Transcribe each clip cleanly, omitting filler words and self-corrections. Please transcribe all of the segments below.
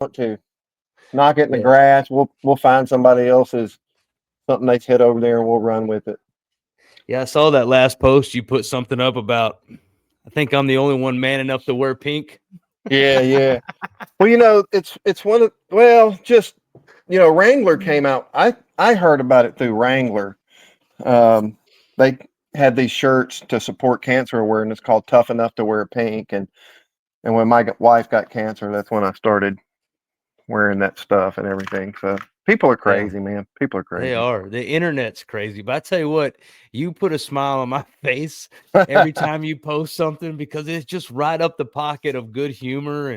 want to knock it in the Yeah. grass. We'll find somebody else's something they hit over there and we'll run with it. Yeah, I saw that last post. You put something up about, I think I'm the only one man enough to wear pink. Yeah, yeah. Well, it's one of just Wrangler came out. I heard about it through Wrangler. Um, they had these shirts to support cancer awareness called "Tough Enough to Wear Pink," and when my wife got cancer, that's when I started wearing that stuff and everything. So people are Yeah, crazy, man. People are they crazy. are. The internet's crazy. But I tell you what, you put a smile on my face every time you post something because it's just right up the pocket of good humor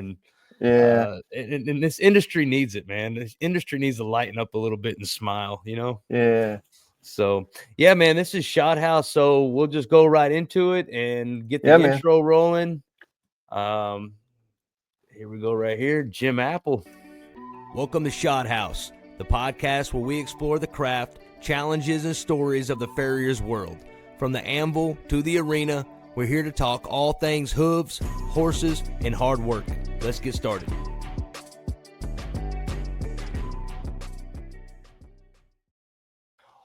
Yeah, and this industry needs it, man. This industry needs to lighten up a little bit and smile. yeah, So yeah, man, this is Shot House. So we'll just go right into it and get yeah, the man. intro rolling. Um, Here we go, right here, Jim Apple. Welcome to Shot House, the podcast where we explore the craft, challenges, and stories of the farrier's world. From the anvil to the arena, we're here to talk all things hooves, horses, and hard work. Let's get started.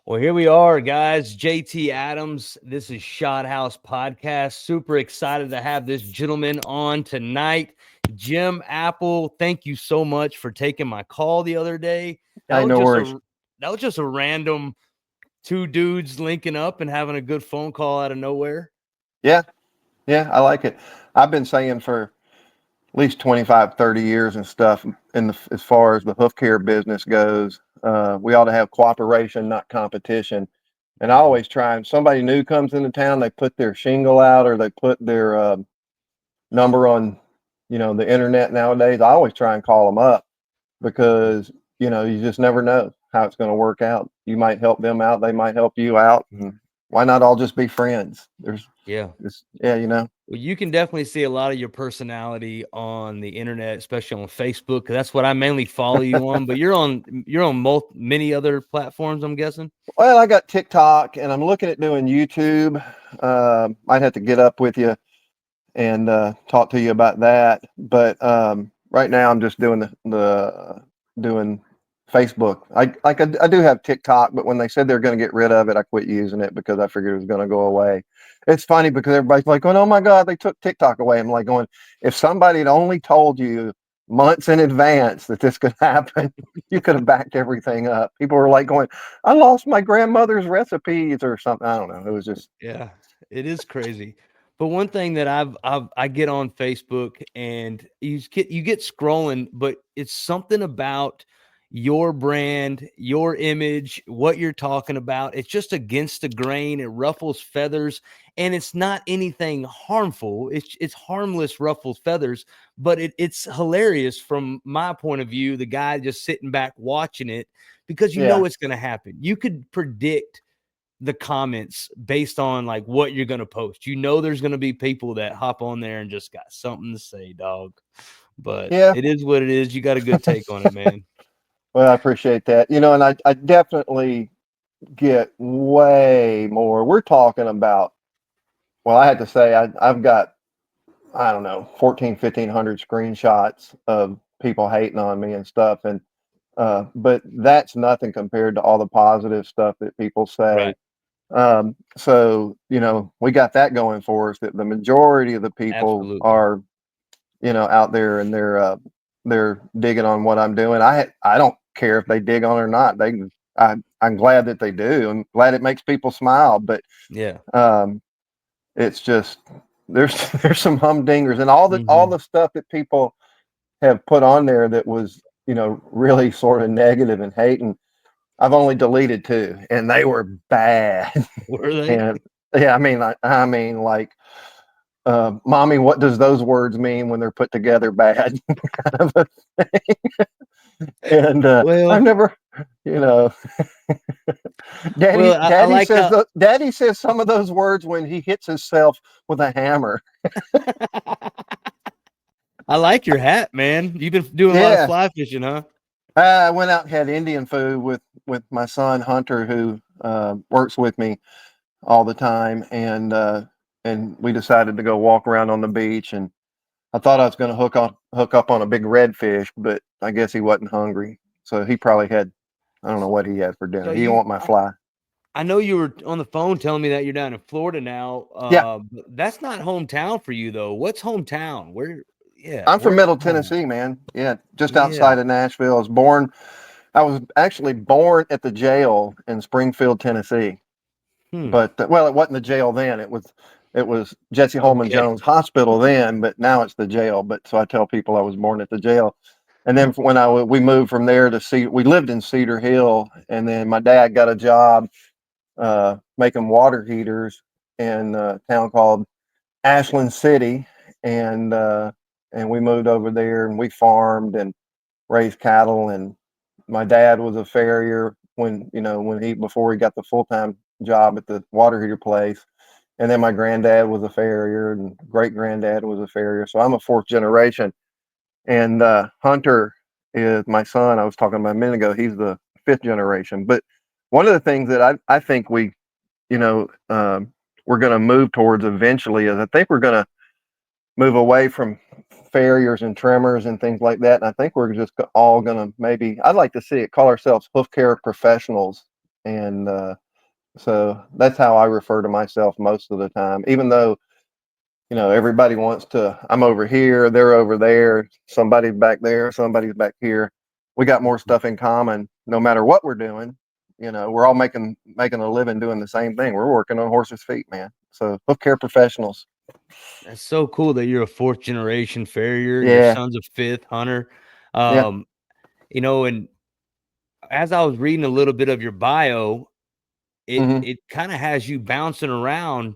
Well, here we are, guys. JT Adams. This is Shot House Podcast. Super excited to have this gentleman on tonight. Jim Apple, thank you so much for taking my call the other day. That Hey, was no just worries. a that was just a random two dudes linking up and having a good phone call out of nowhere. Yeah, yeah, I like it. I've been saying for at least 25, 30 years and stuff as far as the hoof care business goes, we ought to have cooperation, not competition. And I Mhm. always try, and somebody new comes into town, they put their shingle out or they put their number on, the internet nowadays. I always try and call them up because, you just never know how it's going to work out. You might help them out. They might help you out. And why not all just be friends? Yeah. Yeah. Well, you can definitely see a lot of your personality on the internet, especially on Facebook. 'Cause that's what I mainly follow you on. But you're on many other platforms, I'm guessing. Well, I got TikTok and I'm looking at doing YouTube. Might have to get up with you and talk to you about that. But right now, I'm just doing doing Facebook. I do have TikTok, but when they said they're going to get rid of it, I quit using it because I figured it was going to go away. It's funny because everybody's like, going, "Oh my God, they took TikTok away." I'm like, going, if somebody had only told you months in advance that this could happen, you could have backed everything up. People were like, going, "I lost my grandmother's recipes" or something. I don't know. It was just, Yeah, it is crazy. But one thing that I get on Facebook and you get scrolling, but it's something about your brand, your image, what you're talking about. It's just against the grain. It ruffles feathers, and it's not anything harmful. It's harmless, ruffles feathers, but it's hilarious from my point of view. The guy just sitting back watching it because you yeah, know it's going to happen. You could predict the comments based on like what you're going to post. You know, there's going to be people that hop on there and just got something to say, dog. But yeah. it is what it is. You got a good take on it, man. Well, I appreciate that. And I definitely get way more. We're talking about, well, I had to say, I've got, I don't know, 14, 1,500 screenshots of people hating on me and stuff. But that's nothing compared to all the positive stuff that people say. Right. So, we got that going for us that the majority of the people Absolutely. are, out there and they're digging on what I'm doing. I don't care if they dig on it or not. I'm glad that they do. I'm glad it makes people smile. But Yeah. um, it's just there's there's some humdingers and all Hmm. the stuff that people have put on there that was really sort of negative and hating. I've only deleted two, and they were bad. Were they? And yeah, I mean, like, mommy, what does those words mean when they're put together bad? Kind of a and I've Well, never, you know, well, I like how Daddy says some of those words when he hits himself with a hammer. I like your hat, man. You've been doing a lot of Yeah, fly fishing, huh? I went out and had Indian food with my son Hunter, who works with me all the time, and we decided to go walk around on the beach, and I thought I was going to hook up on a big redfish, but I guess he wasn't hungry. So he probably had, I don't know what he had for dinner. So He didn't want my fly. I know you were on the phone telling me that you're down in Florida now. Yeah, But that's not hometown for you though. What's hometown? Where? Yeah, I'm from where's Middle home? Tennessee, man. Yeah, just Yeah. outside of Nashville. I was actually born at the jail in Springfield, Tennessee. Hmm. But well, it wasn't the jail then. It was Jesse Holman Okay. Jones Hospital then, but now it's the jail. But so I tell people I was born at the jail. And then when we moved from there to we lived in Cedar Hill, and then my dad got a job making water heaters in a town called Ashland City, and we moved over there and we farmed and raised cattle. And my dad was a farrier before he got the full time job at the water heater place. And then my granddad was a farrier, and great granddad was a farrier. So I'm a fourth generation. And Hunter is my son. I was talking about a minute ago. He's the fifth generation. But one of the things that I think you know, um, we're going to move towards eventually is I think we're going to move away from farriers and trimmers and things like that. And I think we're just all going to maybe, I'd like to see it, call ourselves hoof care professionals. And so that's how I refer to myself most of the time, even though, everybody wants to, I'm over here, they're over there, somebody's back there, somebody's back here. We got more stuff in common no matter what we're doing. We're all making a living doing the same thing. We're working on horses' feet, man. So hoof care professionals. That's so cool that you're a fourth generation farrier. Your Yeah. son's a fifth hunter. Yeah. Um, and as I was reading a little bit of your bio, it Hmm. it kind of has you bouncing around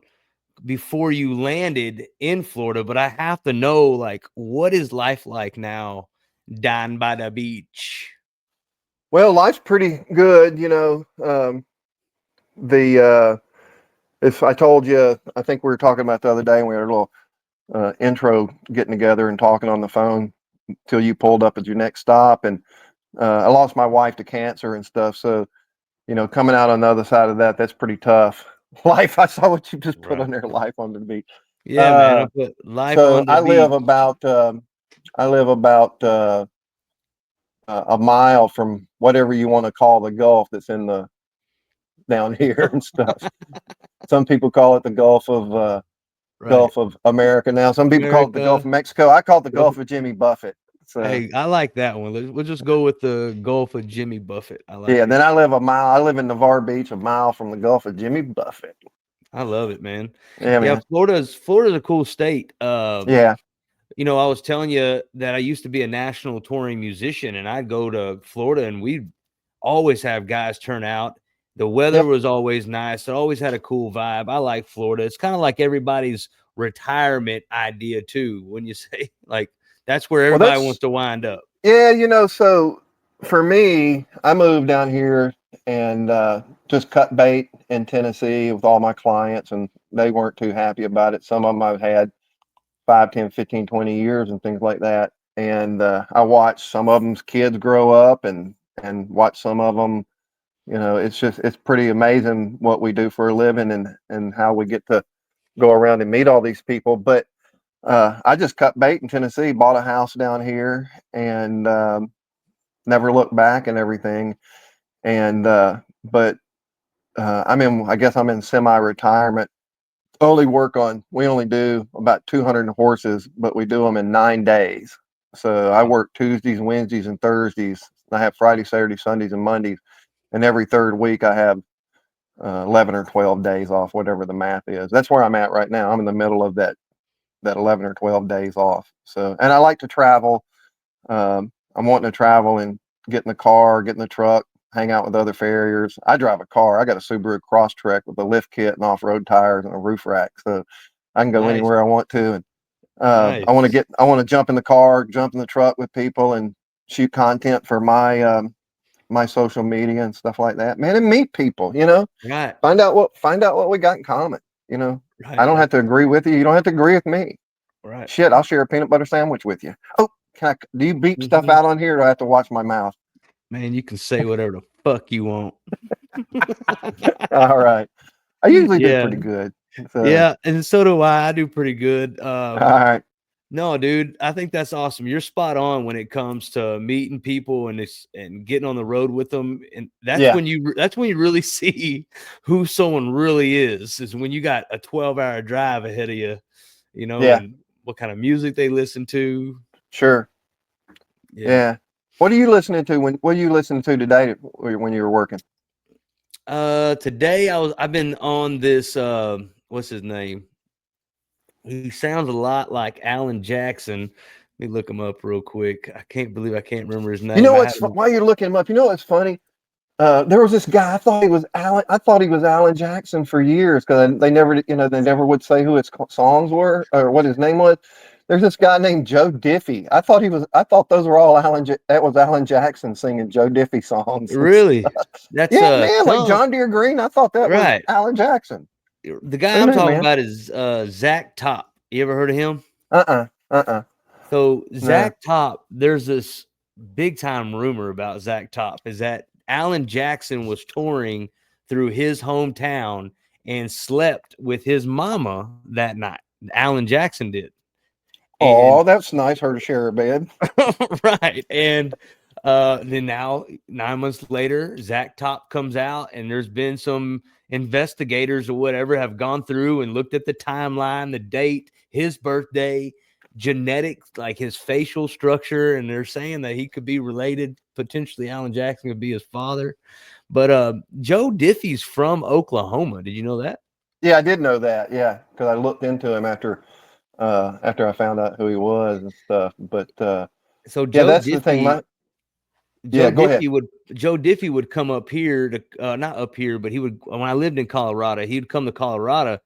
before you landed in Florida. But I have to know, like, what is life like now down by the beach? Well, life's pretty good. The if I told you, I think we were talking about the other day, and we had a little intro getting together and talking on the phone till you pulled up at your next stop, and I lost my wife to cancer and stuff. So coming out on the other side of that, that's pretty tough. Life. I saw what you just put on Right. there. Life on the beach. Yeah, man. I Uh, put life so on the beach. I live about a mile from whatever you want to call the Gulf that's in the down here and stuff. Some people call it the Right. Gulf of America now. Some people call it the Gulf America. of Mexico. I call it the Gulf. Gulf of Jimmy Buffett. So Hey, I like that one. We'll just go with the Gulf of Jimmy Buffett. I yeah, like then it. I live in Navarre Beach, a mile from the Gulf of Jimmy Buffett. I love it, man. Yeah, Yeah, man. Florida's a cool state. Yeah. I was telling you that I used to be a national touring musician, and I'd go to Florida, and we'd always have guys turn out. The weather Yep. was always nice. It always had a cool vibe. I like Florida. It's kind of like everybody's retirement idea too. When you say like that's where Well, everybody wants that's to wind up. yeah. So for me, I moved down here and just cut bait in Tennessee with all my clients, and they weren't too happy about it. Some of them I've had 5, 10, 15, 20 years and things like that. And I watched some of them's kids grow up and watch some of them. It's pretty amazing what we do for a living and how we get to go around and meet all these people. But I just cut bait in Tennessee, bought a house down here, and never looked back and everything. And but I guess I'm in semi-retirement. We only do about 200 horses, but we do them in 9 days. So I work Tuesdays, Wednesdays, and Thursdays. I have Friday, Saturday, Sundays, and Mondays. And every third week I have 11 or 12 days off, whatever the math is. That's where I'm at right now. I'm in the middle of that 11 or 12 days off. So, and I like to travel. I'm wanting to travel and get in the car, get in the truck, hang out with other farriers. I drive a car. I got a Subaru Crosstrek with a lift kit and off-road tires and a roof rack, so I can go Nice, anywhere I want to. And nice. I want to jump in the car, jump in the truck with people, and shoot content for my social media and stuff like that. Man, and meet people. Right, Find out what we got in common. You know, I right, don't have to agree with you. You don't have to agree with me. right. Shit, I'll share a peanut butter sandwich with you. Oh, do you beep stuff Mhm. out on here, or do I have to watch my mouth? Man, you can say whatever the fuck you want. All right. I usually do Yeah, pretty good. So, yeah, and so do I. I do pretty good. all right. No, dude, I think that's awesome. You're spot on when it comes to meeting people and getting on the road with them. And Yeah, that's when you really see who someone really is when you got a 12-hour drive ahead of you, yeah, and what kind of music they listen to. sure. Yeah. Yeah. What are you listening to what are you listening to today when you were working? Today I've been on this what's his name? He sounds a lot like Alan Jackson. Let me look him up real quick. I can't believe I can't remember his You name. know I had what's him. while you're looking him up, you know what's funny? There was this guy. I thought he was Alan Jackson for years because they never would say who his songs were or what his name was. There's this guy named Joe Diffie. I thought those were all that was Alan Jackson singing Joe Diffie songs and Really? stuff. That's Yeah, man, like some John Deere Green. I thought that was right. Alan Jackson. The guy Who I'm knew, talking man? about is Zach Top. You ever heard of him? Uh-uh. So No. Zach Top, there's this big time rumor about Zach Top is that Alan Jackson was touring through his hometown and slept with his mama that night. Alan Jackson did. And Oh, that's nice. Her to share a bed. right. And then now 9 months later, Zach Top comes out, and there's been some investigators or whatever have gone through and looked at the timeline, the date, his birthday, genetics, like his facial structure, and they're saying that he could be related. Potentially, Alan Jackson could be his father. But Joe Diffie's from Oklahoma. Did you know that? Yeah, I did know that. Yeah, because I looked into him after I found out who he was and stuff. But So yeah, that's the thing. Yeah, go ahead. Joe Diffie would come up here to not up here, but he would when I lived in Colorado, he'd come to Colorado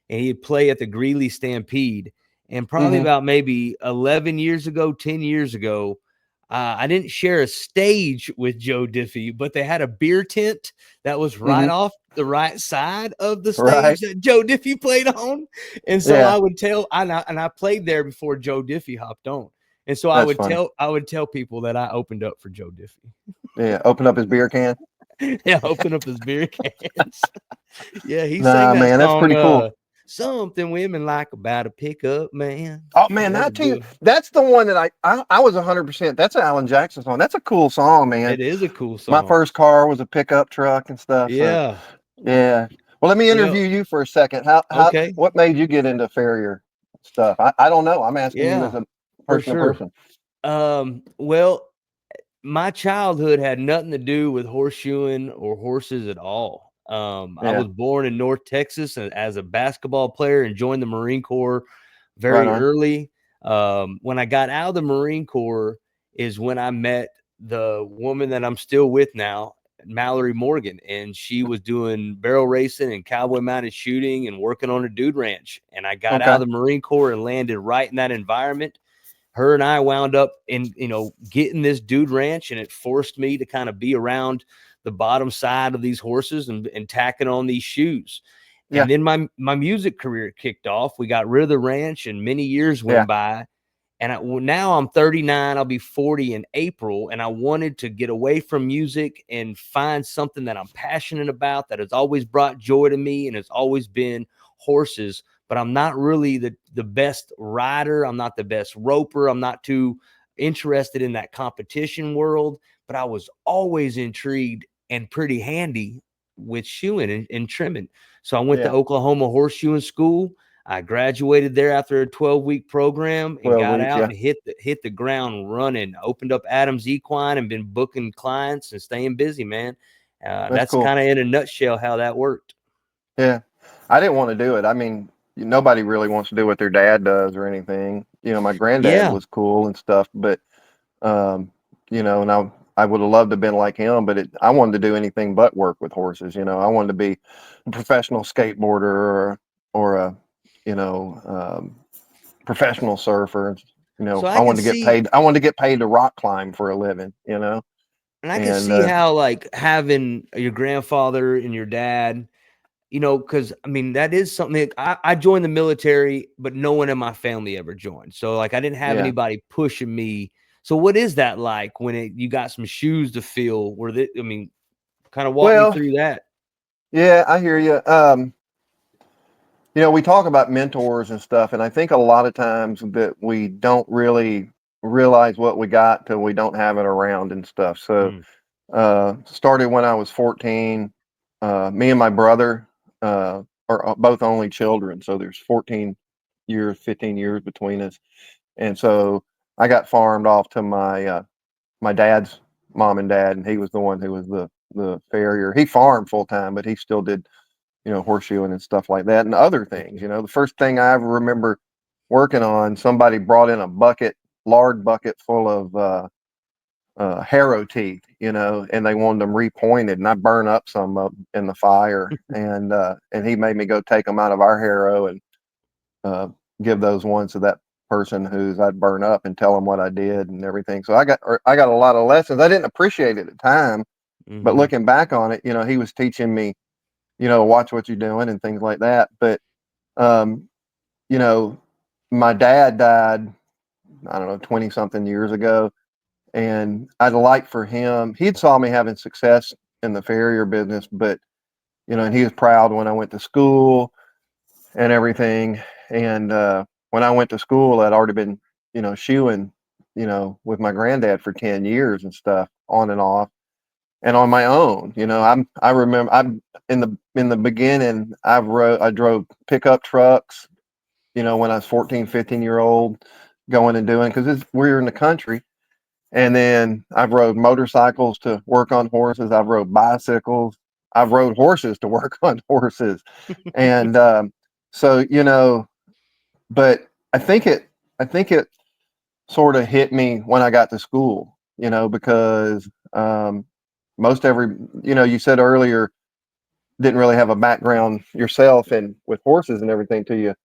and he'd play at the Greeley Stampede. And probably Hmm. about maybe 11 years ago, 10 years ago, I didn't share a stage with Joe Diffie, but they had a beer tent that was right Hmm. off the right side of the Right. stage that Joe Diffie played on. And so Yeah, I would tell, and I played there before Joe Diffie hopped on. And so that's funny. I would tell people that I opened up for Joe Diffie. Yeah, open up his beer can. Yeah, open up his beer cans. Yeah, he sang Nah, that man, that's song, pretty cool. Something Women Like About a Pickup Man. Oh Yeah, man, that's I a tell you, good. that's the one that I was 100%. That's an Alan Jackson song. That's a cool song, man. It is a cool My song. first car was a pickup truck and stuff. So Yeah. yeah. Well, let me Well, interview you for a second. How okay. what made you get into farrier stuff? I don't know. I'm asking you as Yeah, a for person to sure. person. Well, my childhood had nothing to do with horseshoeing or horses at all. I Yeah. was born in North Texas as a basketball player and joined the Marine Corps Right very on. early. When I got out of the Marine Corps is when I met the woman that I'm still with now, Mallory Morgan, and she was doing barrel racing and cowboy mounted shooting and working on a dude ranch. And I got out Okay. of the Marine Corps and landed right in that environment. Her and I wound up in, getting this dude ranch, and it forced me to kind of be around the bottom side of these horses and tacking on these shoes. Yeah. And then my music career kicked off. We got rid of the ranch, and many years Yeah. went by. And now I'm 39. I'll be 40 in April. And I wanted to get away from music and find something that I'm passionate about, that has always brought joy to me, and has always been horses. But I'm not really the best rider. I'm not the best roper. I'm not too interested in that competition world. But I was always intrigued and pretty handy with shoeing and trimming. So I went to Yeah. Oklahoma horseshoeing school. I graduated there after a 12-week program and 12 got weeks. out Yeah. and hit the ground running. Opened up Adams Equine and been booking clients and staying busy, man. That's That's cool. kind of in a nutshell how that worked. Yeah. I didn't want to do it. I mean, nobody really wants to do what their dad does or anything. My granddad Yeah, was cool and stuff, but um, and I would have loved to have been like him, but I wanted to do anything but work with horses. I wanted to be a professional skateboarder or a, you know, um, professional surfer. so I wanted to get paid. I wanted to get paid to rock climb for a living, I can and see how like having your grandfather and your dad, because I mean that is something. I joined the military, but no one in my family ever joined. So like I didn't have yeah. anybody pushing me. So what is that like when you got some shoes to fill? I mean, kind of walk me Well, through that. yeah, I hear you. we talk about mentors and stuff, and I think a lot of times that we don't really realize what we got till we don't have it around and stuff. So, Mm, started when I was 14. Me and my brother are both only children, so there's 14 years, 15 years between us, and so I got farmed off to my dad's mom and dad, and he was the one who was the farrier. He farmed full time, but he still did horseshoeing and stuff like that and other things. okay. The first thing I ever remember working on, somebody brought in a bucket, lard bucket full of harrow teeth, and they wanted them repointed, and I burned up some of 'em in the fire, and he made me go take them out of our harrow and uh, give those ones to that person who's I'd burn up and tell them what I did and everything. So I got a lot of lessons. I didn't appreciate it at the time, but Hmm. looking back on it, he was teaching me, watch what you're doing and things like that. But um, you know, my dad died, I don't know, 20 something years ago. And I'd like for him, he'd saw me having success in the farrier business, but, and he was proud when I went to school and everything. And when I went to school, I'd already been, shoeing, with my granddad for 10 years and stuff on and off and on my own. I remember I'm in the beginning, I drove pickup trucks, when I was 14, 15-year old going and doing, because we're in the country. And then I've rode motorcycles to work on horses. I've rode bicycles. I've rode horses to work on horses. And so, but I think it sort of hit me when I got to school, because most every, you said earlier, didn't really have a background yourself and with horses and everything till you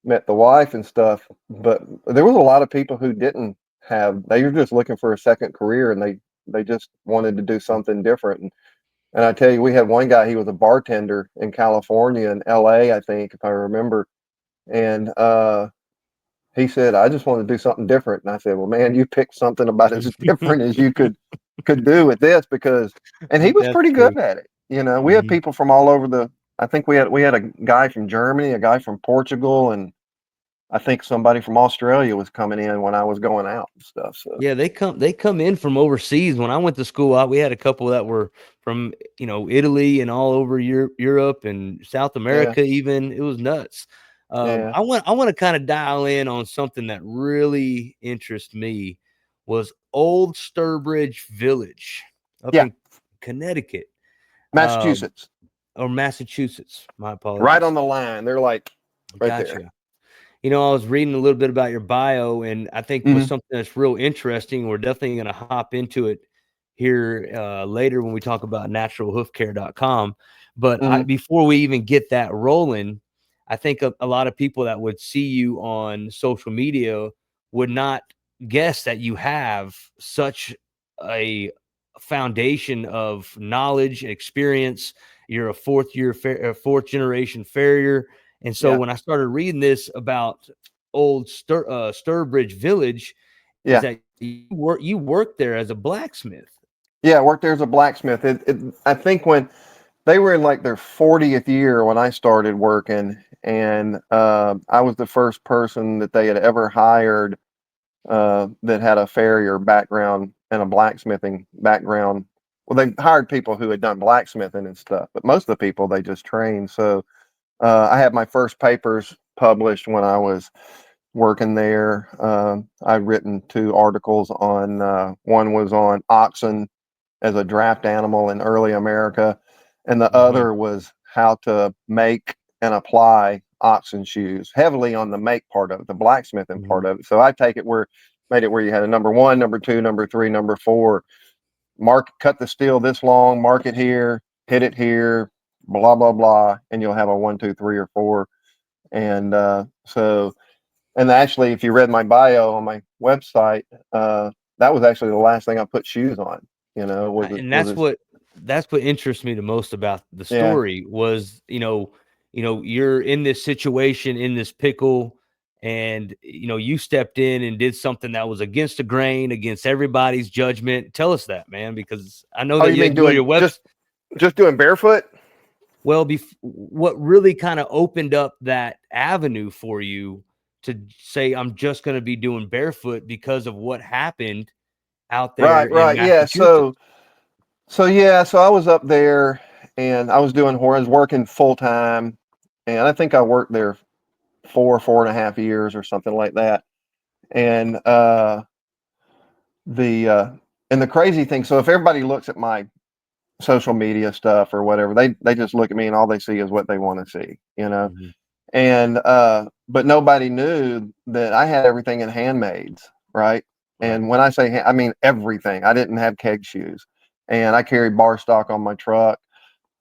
met the wife and stuff. But there was a lot of people who didn't they were just looking for a second career, and they just wanted to do something different. And I tell you, we had one guy, he was a bartender in California, in LA, I think, if I remember. And he said, I just want to do something different. And I said, well, man, you picked something about as different as you could do with this, because and he was That's pretty true. good at it. We had Hmm. people from all over I think we had a guy from Germany, a guy from Portugal, and I think somebody from Australia was coming in when I was going out and stuff. So Yeah, they come in from overseas. When I went to school, we had a couple that were from Italy and all over Europe and South yeah, America. Even it was nuts. yeah, I want to kind of dial in on something that really interests me was Old Sturbridge Village up yeah. in Connecticut, um, Massachusetts, or Massachusetts. My right on apologies. the line. They're like right there. Gotcha. I was reading a little bit about your bio, and I think was Hmm. something that's real interesting. We're definitely going to hop into it here later when we talk about naturalhoofcare.com. But Hmm. before we even get that rolling, I think a lot of people that would see you on social media would not guess that you have such a foundation of knowledge and experience. You're a fourth generation farrier, and so Yeah, when I started reading this about old Sturbridge Village, is yeah, that you worked there as a blacksmith. yeah. I worked there as a blacksmith. I think when they were in like their 40th year when I started working, and I was the first person that they had ever hired that had a farrier background and a blacksmithing background. Well, they hired people who had done blacksmithing and stuff, but most of the people they just trained. So I had my first papers published when I was working there. I've written two articles on, one was on oxen as a draft animal in early America, and the Mhm, other was how to make and apply oxen shoes, heavily on the make part of it, the blacksmithing part mhm. of it. So I take it made it where you had a number one, number two, number three, number four, cut the steel this long, mark it here, hit it here, blah, blah, blah, and you'll have a one, two, three, or four. And and actually, if you read my bio on my website, that was actually the last thing I put shoes on. Was it And was that's it? what interests me the most about the Yeah. story was, you're in this situation, in this pickle, and you stepped in and did something that was against the grain, against everybody's judgment. Tell us that, man, because I know Oh, that you you mean on your doing web. just doing barefoot? Well, what really kind of opened up that avenue for you to say, I'm just going to be doing barefoot because of what happened out there Right, in right. Yeah. Massachusetts? So I was up there and I was I was working full time, and I think I worked there 4.5 years or something like that. And the and the crazy thing, so if everybody looks at my social media stuff or whatever, they just look at me and all they see is what they want to see, you know. Mhm. And but nobody knew that I had everything in handmaids, right? Right. And when I say I mean everything. I didn't have keg shoes, and I carried bar stock on my truck,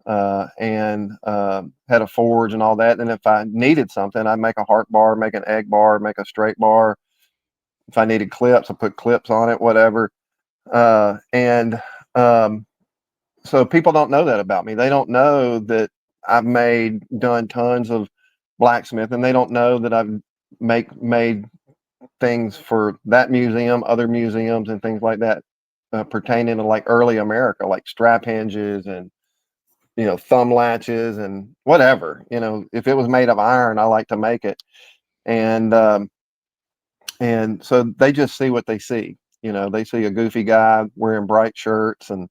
and had a forge and all that. And if I needed something, I'd make a heart bar, make an egg bar, make a straight bar. If I needed clips, I put clips on it, whatever. And um, so people don't know that about me. They don't know that I've done tons of blacksmith, and they don't know that I've made things for that museum, other museums, and things like that, pertaining to like early America, like strap hinges and thumb latches and whatever. If it was made of iron, I like to make it, and so they just see what they see. They see a goofy guy wearing bright shirts and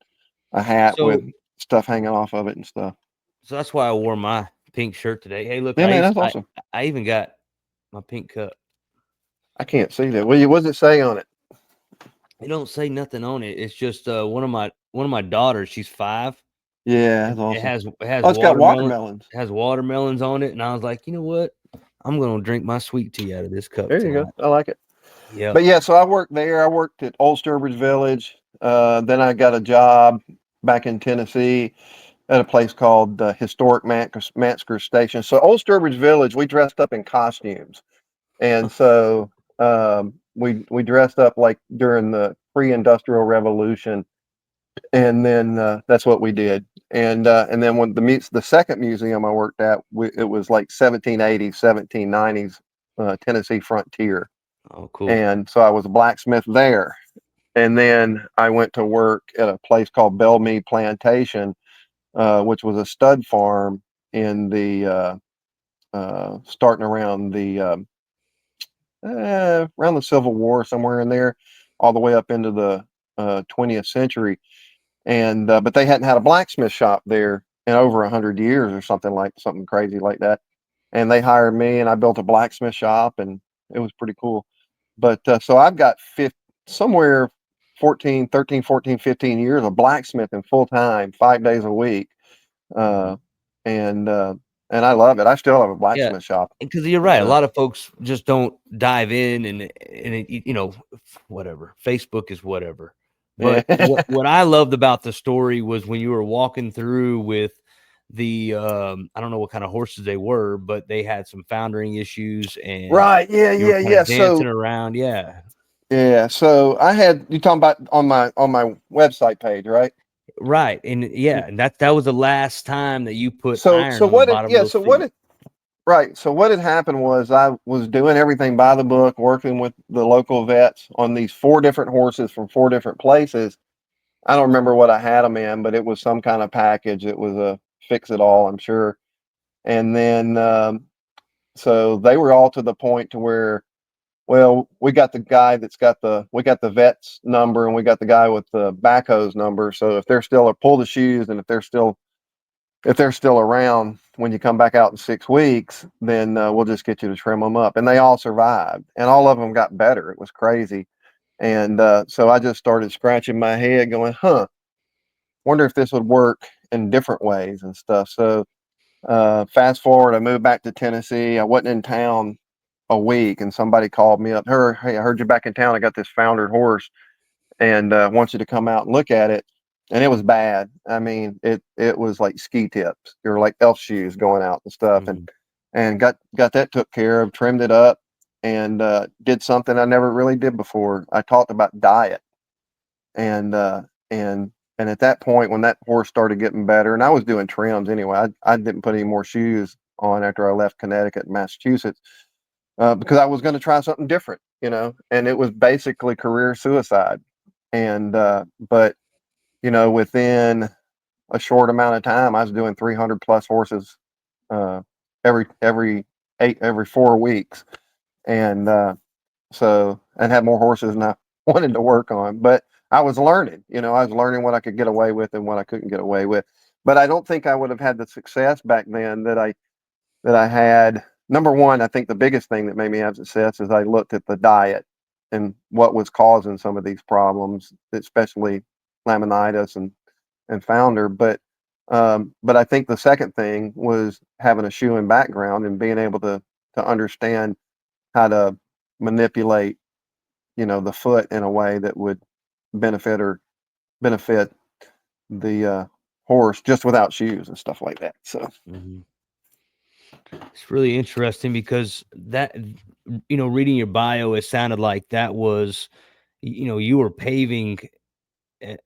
a hat with So, stuff hanging off of it and stuff. so that's why I wore my pink shirt today. Hey, look, Yeah, man, that's awesome. I even got my pink cup. I can't see that. What does it say on it? It don't say nothing on it. It's just one of my daughters. She's 5. Yeah, that's awesome. It has Oh, it's got watermelons. has watermelons on it, and I was like, you know what? I'm gonna drink my sweet tea out of this cup There you go. tonight. I like it. Yep. But yeah, so I worked there. I worked at Old Sturbridge Village. Then I got a job back in Tennessee at a place called Historic Mansker Station. So Old Sturbridge Village, we dressed up in costumes, and so we dressed up like during the pre-industrial revolution, and then that's what we did. And then when the second museum I worked at, it was like 1780s, 1790s Tennessee frontier, Oh, cool. and so I was a blacksmith there. And then I went to work at a place called Bellmead Plantation, which was a stud farm in the starting around the Civil War, somewhere in there, all the way up into the 20th century. And but they hadn't had a blacksmith shop there in over 100 years or something crazy like that. And they hired me, and I built a blacksmith shop, and it was pretty cool. But so I've got somewhere 14, 15 years of blacksmithing full time, 5 days a week, Mhm. uh, and uh, and I love it. I still have a Yeah, blacksmith shop. because you're right. A lot of folks just don't dive in, and whatever. Facebook is whatever. Yeah, But what I loved about the story was when you were walking through with the I don't know what kind of horses they were, but they had some foundering issues, and right. Yeah, you were yeah, kind yeah. of dancing around. Yeah, So I had you talking about on my website page, right? right. And yeah, and that was the last time that you put So iron on the what it bottom of yeah those so what feet. it Right. So what had happened was I was doing everything by the book, working with the local vets on these 4 different horses from 4 different places. I don't remember what I had them in, but it was some kind of package. It was a fix it all, I'm sure. And then so they were all to the point to where, well, we got the guy we got the vet's number, and we got the guy with the backhoe's number. So if they're still, or pull the shoes, and if they're still around when you come back out in 6 weeks, then we'll just get you to trim them up. And they all survived, and all of them got better. It was crazy. And so I just started scratching my head, going, wonder if this would work in different ways and stuff. So fast forward, I moved back to Tennessee. I wasn't in town a week, and somebody called me up. Hey, I heard you back in town. I got this foundered horse, and want you to come out and look at it. And it was bad. I mean, it was like ski tips or like elf shoes going out and stuff. And Mhm. got that took care of, trimmed it up, and did something I never really did before. I talked about diet, and and at that point, when that horse started getting better, and I was doing trims anyway, I didn't put any more shoes on after I left Connecticut and Massachusetts, because I was going to try something different, and it was basically career suicide. And but within a short amount of time, I was doing 300 plus horses every 4 weeks, and and had more horses than I wanted to work on. But I was learning, I was learning what I could get away with and what I couldn't get away with. But I don't think I would have had the success back then that I had. Number one, I think the biggest thing that made me have success is I looked at the diet and what was causing some of these problems, especially laminitis and founder. But I think the second thing was having a shoeing background and being able to understand how to manipulate, the foot in a way that would benefit the horse just without shoes and stuff like that. So Mhm. It's really interesting because reading your bio, it sounded like that was, you were paving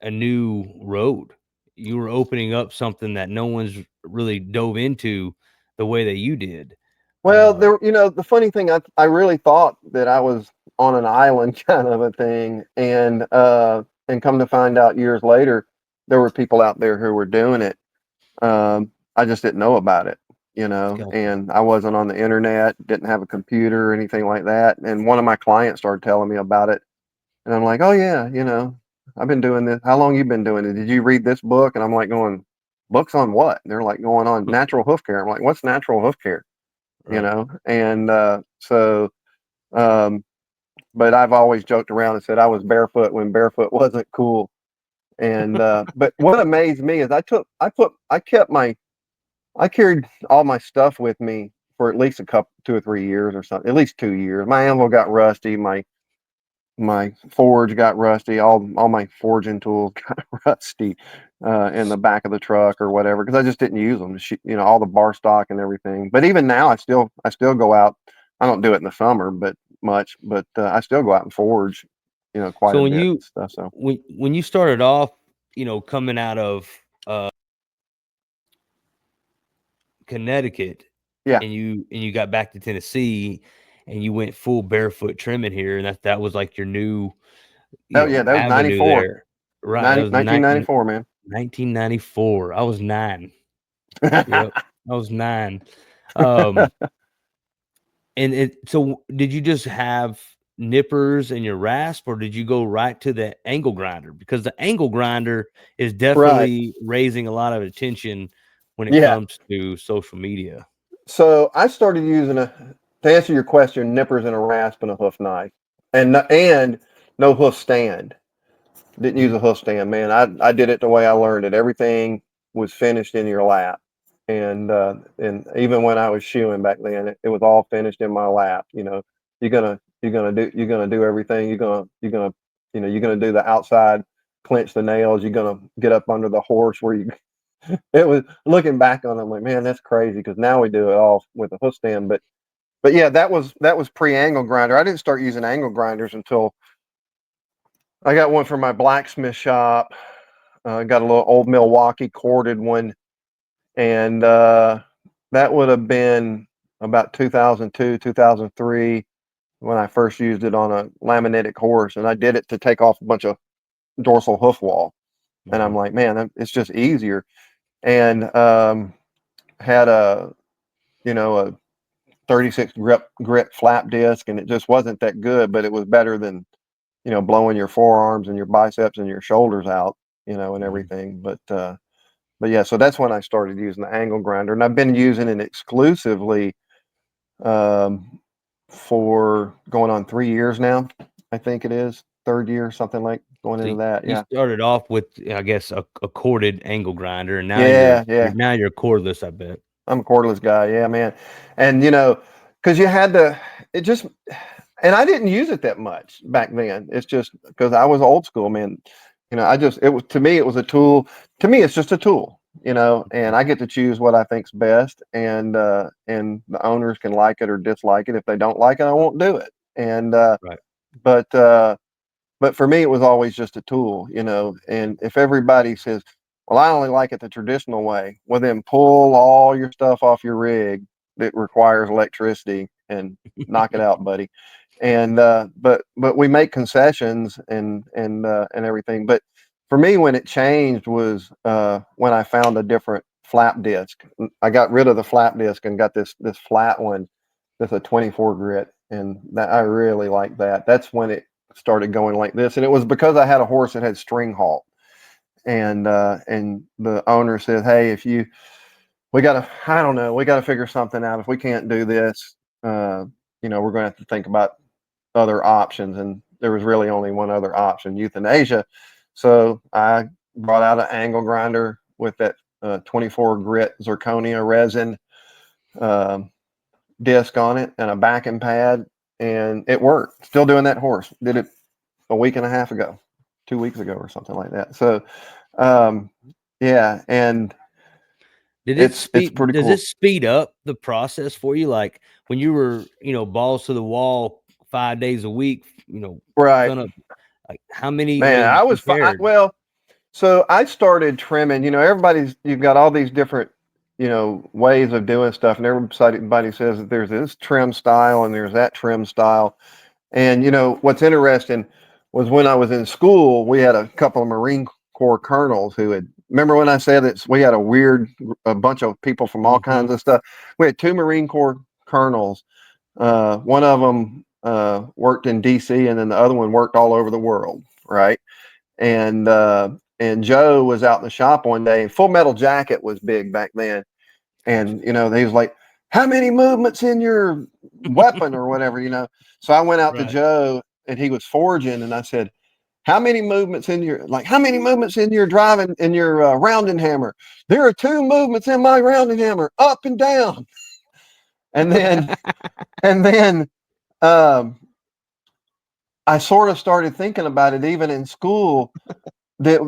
a new road. You were opening up something that no one's really dove into the way that you did. well, the funny thing, I really thought that I was on an island kind of a thing, and come to find out years later, there were people out there who were doing it. I just didn't know about it, Gotcha. and I wasn't on the internet, didn't have a computer or anything like that. And one of my clients started telling me about it, and I'm like, oh yeah, I've been doing this. How long you been doing it? Did you read this book? And I'm like going, books on what? And they're like going on natural hoof care. I'm like, what's natural hoof care? Right. And um, but I've always joked around and said I was barefoot when barefoot wasn't cool. And but what amazed me is I carried all my stuff with me for at least 2 or 3 years or something, at least 2 years. My anvil got rusty, my forge got rusty, all my forging tools got rusty in the back of the truck or whatever, because I just didn't use them. All the bar stock and everything. But even now, I still go out. I don't do it in the summer, but much. But I still go out and forge, quite So a when bit you and stuff. So when you started off, coming out of Connecticut, yeah. and you got back to Tennessee, and you went full barefoot trimming here, and that was like your new, Oh yeah, that was avenue 94, there. Right. That was 1994, man. 1994. I was 9. Yep. I was 9. Um, so did you just have nippers and your rasp, or did you go right to the angle grinder? Because the angle grinder is Right. definitely raising a lot of attention when it Yeah. comes to social media. So I started using to answer your question, nippers and a rasp and a hoof knife, and no hoof stand. Didn't use Mhm. a hoof stand, man. I did it the way I learned it. Everything was finished in your lap, and even when I was shoeing back then, it was all finished in my lap. You're gonna do everything. You're gonna do the outside, clench the nails. You're gonna get up under the horse where you. It was looking back on it, I'm like, man, that's crazy because now we do it all with a hoof stand. But yeah, that was pre-angle grinder. I didn't start using angle grinders until I got one from my blacksmith shop. Got a little old Milwaukee corded one, and that would have been about 2002, 2003 when I first used it on a laminitic horse, and I did it to take off a bunch of dorsal hoof wall. And I'm Mhm. like, man, it's just easier. And had a 36 grit flap disc, and it just wasn't that good, but it was better than blowing your forearms and your biceps and your shoulders out, and Mhm. everything. But yeah, so that's when I started using the angle grinder, and I've been using it exclusively um, for going on 3 years now. I think it is third year, something like going So into that. you Yeah, started off with, I guess, a corded angle grinder, and now yeah, you're yeah. now you're cordless, I bet. I'm a cordless guy. Yeah, man. And because you had to, it just, and I didn't use it that much back then. It's just because I was old school, man. It was, to me, it was a tool. To me, it's just a tool, and I get to choose what I think's best, and the owners can like it or dislike it. If they don't like it, I won't do it. And Right. but uh, but for me, it was always just a tool, And if everybody says, "Well, I only like it the traditional way," well, then pull all your stuff off your rig that requires electricity and knock it out, buddy. And but we make concessions and everything. But for me, when it changed was when I found a different flap disc. I got rid of the flap disc and got this flat one with a 24 grit, and that I really like that. That's when it started going like this, and it was because I had a horse that had string halt, and the owner said, "Hey, if you we got to, I don't know, we got to figure something out. If we can't do this, we're going to have to think about other options." And there was really only one other option, euthanasia. So I brought out an angle grinder with that 24 grit zirconia resin disc on it and a backing pad, and it worked. Still doing that horse. Did it a week and a half ago, 2 weeks ago, or something like that. So, yeah, and it's pretty does cool. it speed up the process for you? Like when you were, balls to the wall 5 days a week, Right, gonna like how many, man. I was compared? well. So I started trimming. You've got all these different, ways of doing stuff, and everybody says that there's this trim style and there's that trim style. And what's interesting was when I was in school, we had a couple of Marine Corps colonels who had. Remember when I said that we had a bunch of people from all Mhm. kinds of stuff? We had two Marine Corps colonels. One of them worked in D.C. and then the other one worked all over the world, right? And Joe was out in the shop one day, and Full Metal Jacket was big back then. And he was like, "How many movements in your weapon or whatever?" So I went out to Right. Joe, and he was forging, and I said, "How many movements how many movements in your driving in your rounding hammer?" "There are two movements in my rounding hammer, up and down." And then and then um, I sort of started thinking about it even in school that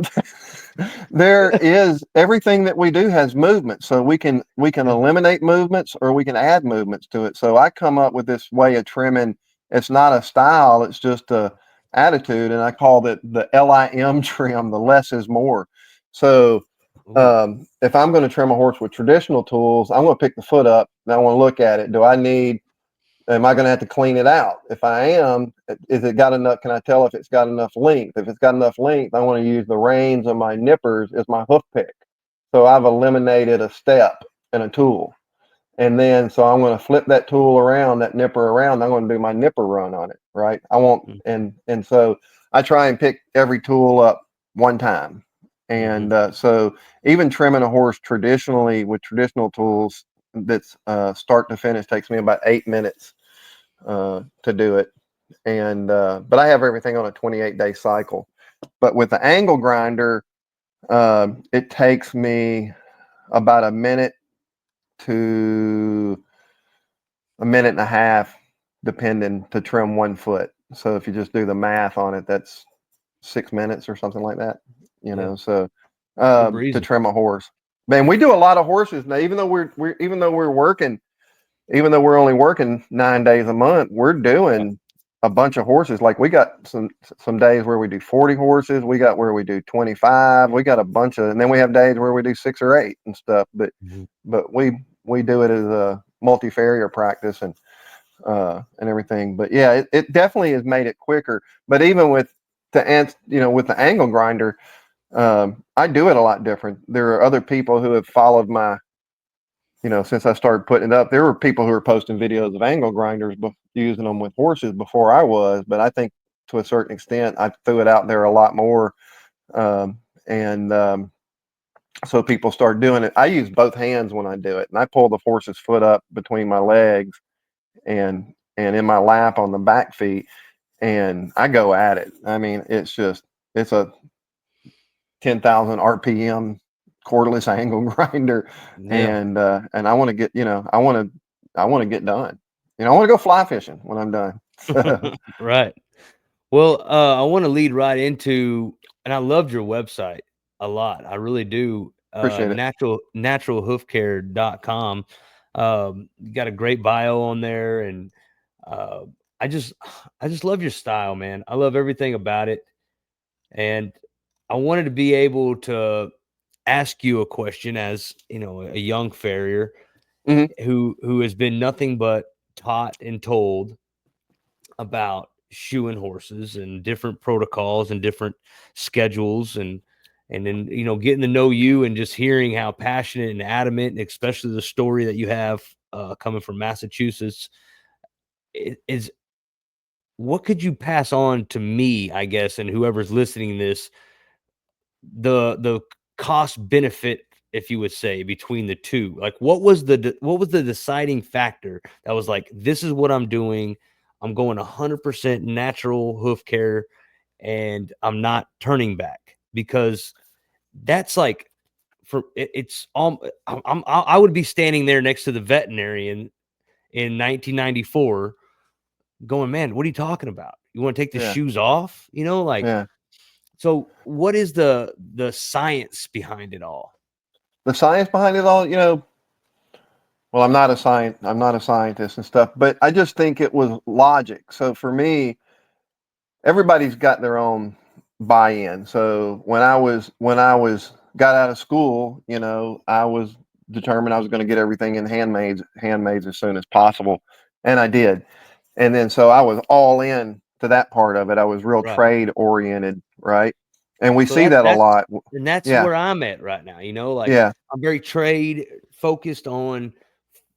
there is everything that we do has movement, so we can Yeah. eliminate movements or we can add movements to it. So I come up with this way of trimming. It's not a style, it's just a attitude, and I call it the LIM trim, the less is more. So Ooh. if I'm going to trim a horse with traditional tools, I'm going to pick the foot up and I want to look at it. Am I going to have to clean it out? If I am, is it got enough? Can I tell if it's got enough length? If it's got enough length, I want to use the reins of my nippers as my hoof pick. So I've eliminated a step in a tool. And then, so I'm going to flip that tool around, that nipper around. I'm going to do my nipper run on it, right? I won't, Mm. and so I try and pick every tool up one time. Mhm. And so even trimming a horse traditionally with traditional tools, that's start to finish, takes me about 8 minutes to do it. And but I have everything on a 28-day cycle. But with the angle grinder, it takes me about a minute to a minute and a half, depending, to trim 1 foot. So if you just do the math on it, that's 6 minutes or something like that. Yeah. So You're to breezing. trim a horse. Man, we do a lot of horses now. Even though we're only working 9 days a month, we're Yeah. doing a bunch of horses. Like we got some days where we do 40 horses. We got where we do 25. We got a bunch of, and then we have days where we do 6 or 8 and stuff. But Mhm. but we do it as a multi farrier practice and everything. But yeah, it definitely has made it quicker. But even with with the angle grinder, I do it a lot different. There are other people who have followed my since I started putting it up. There were people who were posting videos of angle grinders, using them with horses before I was, but I think to a certain extent, I threw it out there a lot more. And So people start doing it. I use both hands when I do it, and I pull the horse's foot up between my legs and in my lap on the back feet, and I go at it. I mean, it's a 10,000 RPM cordless angle grinder, Yeah. and I want to get I want to get done. I want to go fly fishing when I'm done. So Right. Well, I want to lead right into, and I loved your website a lot. I really do. appreciate it. Naturalhoofcare.com. You got a great bio on there, and uh, I just, I just love your style, man. I love everything about it, and I wanted to be able to ask you a question as a young farrier Hmm. who has been nothing but taught and told about shoeing horses and different protocols and different schedules. And and then, you know, getting to know you and just hearing how passionate and adamant, and especially the story that you have coming from Massachusetts, is what could you pass on to me, I guess, and whoever's listening to this, the cost benefit, if you would say, between the two? Like, what was the deciding factor that was like, this is what I'm doing, I'm going 100% natural hoof care, and I'm not turning back? Because that's like, for it's I would be standing there next to the veterinarian in 1994 going, man, what are you talking about? You want to take the Yeah. shoes off? You know, like, Yeah. so what is the science behind it all? The science behind it all, well, I'm not a scientist and stuff, but I just think it was logic. So for me, everybody's got their own buy-in. So when I was got out of school, I was determined I was going to get everything in handmaids as soon as possible, and I did. And then so I was all in to that part of it. I was real Right. trade oriented, right? And we So see that a that's lot. and that's Yeah, where I'm at right now. You know, like, yeah, I'm very trade focused on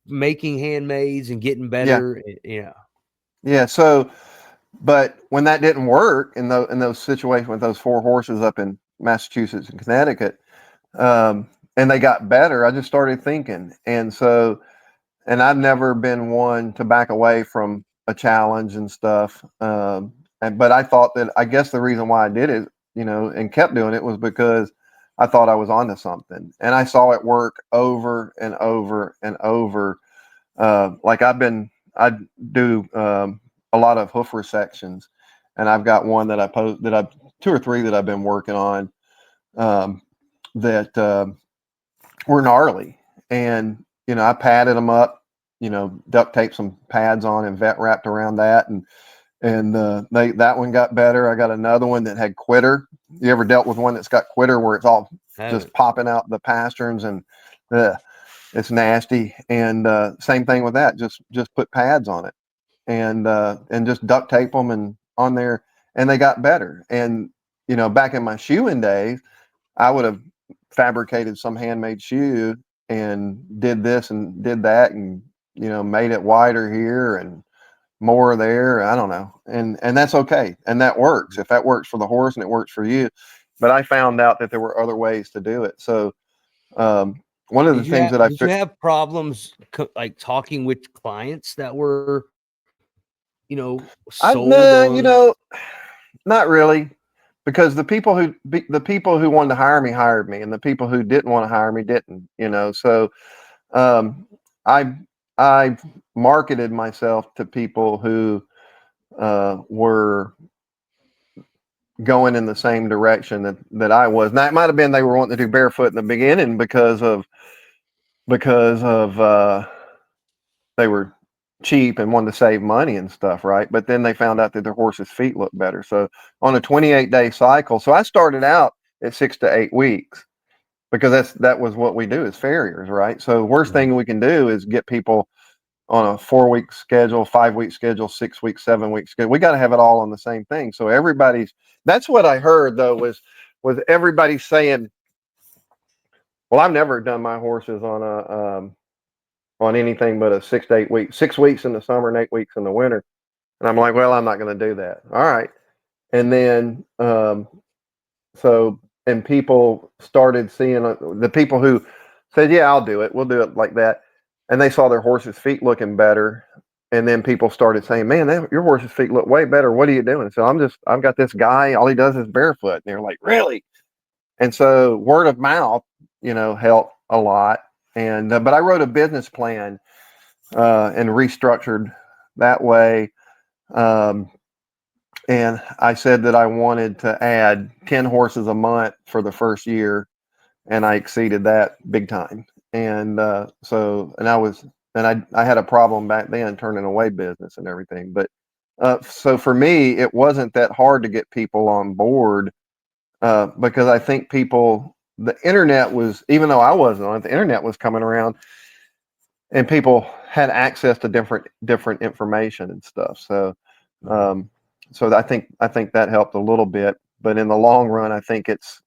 making handmaids and getting yeah, better. Yeah. yeah. So, but when that didn't work in those situations with those four horses up in Massachusetts and Connecticut, and they got better, I just started thinking. And so, and I've never been one to back away from a challenge and stuff. But I thought that, I guess the reason why I did it, and kept doing it, was because I thought I was onto something, and I saw it work over and over and over. Like I do a lot of hoof resections, and I've got one that I post that I've two or three that I've been working on, um, that were gnarly, and I padded them up, duct taped some pads on and vet wrapped around that, and that one got better. I got another one that had quitter. You ever dealt with one that's got quitter where it's all just Haven't. popping out the pasterns, and uh, it's nasty. And same thing with that. Just put pads on it, and just duct tape them and on there, and they got better. And back in my shoeing days, I would have fabricated some handmade shoe and did this and did that, and made it wider here and more there. I don't know, and that's okay, and that works if that works for the horse and it works for you. But I found out that there were other ways to do it. So one of the things that Did you have problems like talking with clients that were, I sold nah, on? not really, because the people who wanted to hire me hired me, and the people who didn't want to hire me didn't. So um, I I marketed myself to people who were going in the same direction that I was. Now, it might have been they were wanting to do barefoot in the beginning because of they were cheap and wanted to save money and stuff, right? But then they found out that their horse's feet looked better. So on a 28-day cycle, so I started out at 6 to 8 weeks, because that was what we do as farriers, right? So worst Mhm. thing we can do is get people on a 4 week schedule, 5 week schedule, 6 week, 7 week schedule. We got to have it all on the same thing. So that's what I heard though, was everybody saying, well, I've never done my horses on anything but a 6 to 8 weeks, 6 weeks in the summer and 8 weeks in the winter. And I'm like, well, I'm not going to do that. All right. And then, so, and people started seeing the people who said, yeah, I'll do it. We'll do it like that. And they saw their horse's feet looking better. And then people started saying, man, your horse's feet look way better. What are you doing? So I've got this guy, all he does is barefoot. And they're like, really? And so word of mouth, helped a lot. And, but I wrote a business plan and restructured that way. Um, and I said that I wanted to add 10 horses a month for the first year, and I exceeded that big time. And I had a problem back then turning away business and everything. But so for me, it wasn't that hard to get people on board, because I think the internet was, even though I wasn't on it, the internet was coming around, and people had access to different information and stuff. So Mhm. um, so I think that helped a little bit. but in the long run, I think it's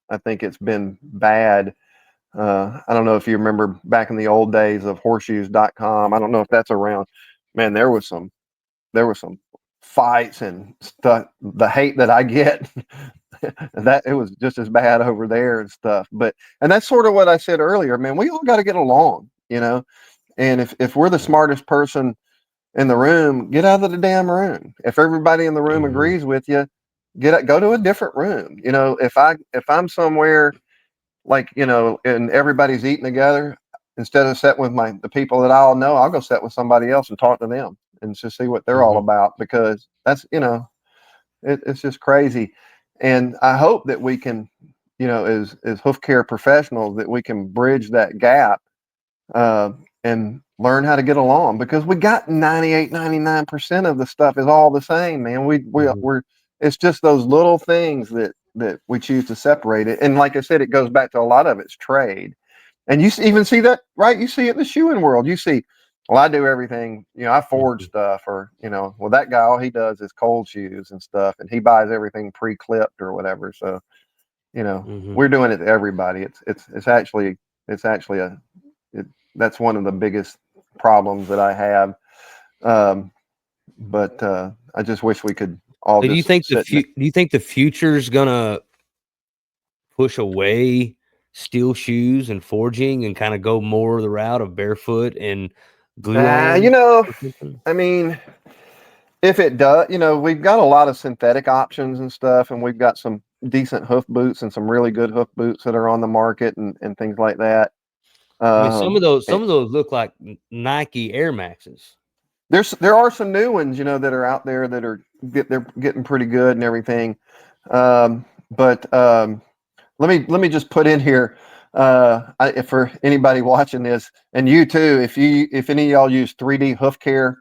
been bad. I don't know if you remember back in the old days of horseshoes.com. I don't know if that's around. Man, there was some fights and stuff. The hate that I get, that it was just as bad over there and stuff. And that's sort of what I said earlier, man. We all got to get along, you know. And if we're the smartest person in the room, get out of the damn room. If everybody in the room agrees with you, go to a different room. You know, if I'm somewhere, like, you know, and everybody's eating together, instead of sitting with the people that I all know, I'll go sit with somebody else and talk to them and just see what they're all about, because that's, you know, it's just crazy. And I hope that we can, you know, as hoof care professionals, that we can bridge that gap, and learn how to get along, because we got 98, 99% of the stuff is all the same, man. We're it's just those little things that we choose to separate it. And like I said, it goes back to a lot of it's trade. And you even see that, right? You see it in the shoeing world. You see, well, I do everything, you know, I forge stuff, or, you know, well, that guy, all he does is cold shoes and stuff, and he buys everything pre-clipped or whatever. So, you know, we're doing it to everybody. It's actually that's one of the biggest problems that I have. But I just wish we could all. Do you think the future's gonna push away steel shoes and forging and kind of go more the route of barefoot and glue on? You know, I mean, if it does, you know, we've got a lot of synthetic options and stuff, and we've got some decent hoof boots and some really good hoof boots that are on the market and things like that. I mean, some of those look like Nike Air Maxes. There are some new ones, you know, that are out there that are they're getting pretty good and everything. But let me just put in here, for anybody watching this, and you too, if any of y'all use 3D Hoof Care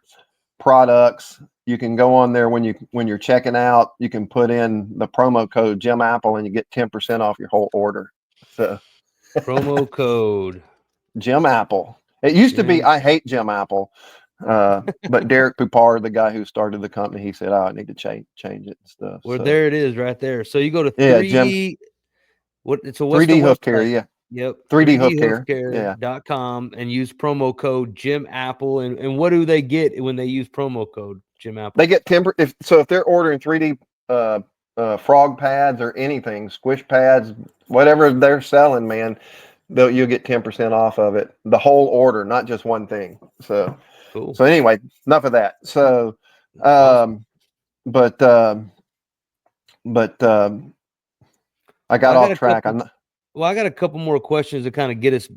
products, you can go on there when you're checking out. You can put in the promo code Jim Apple, and you get 10% off your whole order. So promo code Jim Apple. It used to be I hate Jim Apple. But Derek Poupard, the guy who started the company, he said, I need to change it and stuff. Well, there it is right there. So you go to it's a 3D Hoof Care, yeah. Yep. 3D Hoof Care. .com and use promo code Jim Apple. And what do they get when they use promo code Jim Apple? They get 10%. If they're ordering 3D frog pads or anything, squish pads, whatever they're selling, man, you'll get 10% off of it. The whole order, not just one thing. So cool. So anyway, enough of that. So, awesome. but I got off track. I got a couple more questions to kind of get us,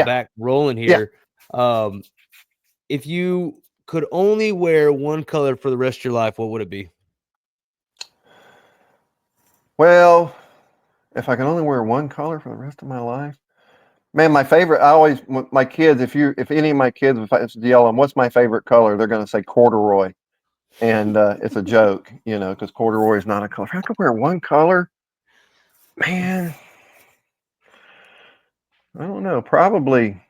back rolling here. Yeah. If you could only wear one color for the rest of your life, what would it be? Well, if I can only wear one color for the rest of my life, man, my favorite, my kids, if any of my kids, if I was to yell them, what's my favorite color? They're going to say corduroy. And it's a joke, because corduroy is not a color. If I could wear one color, man, I don't know. Probably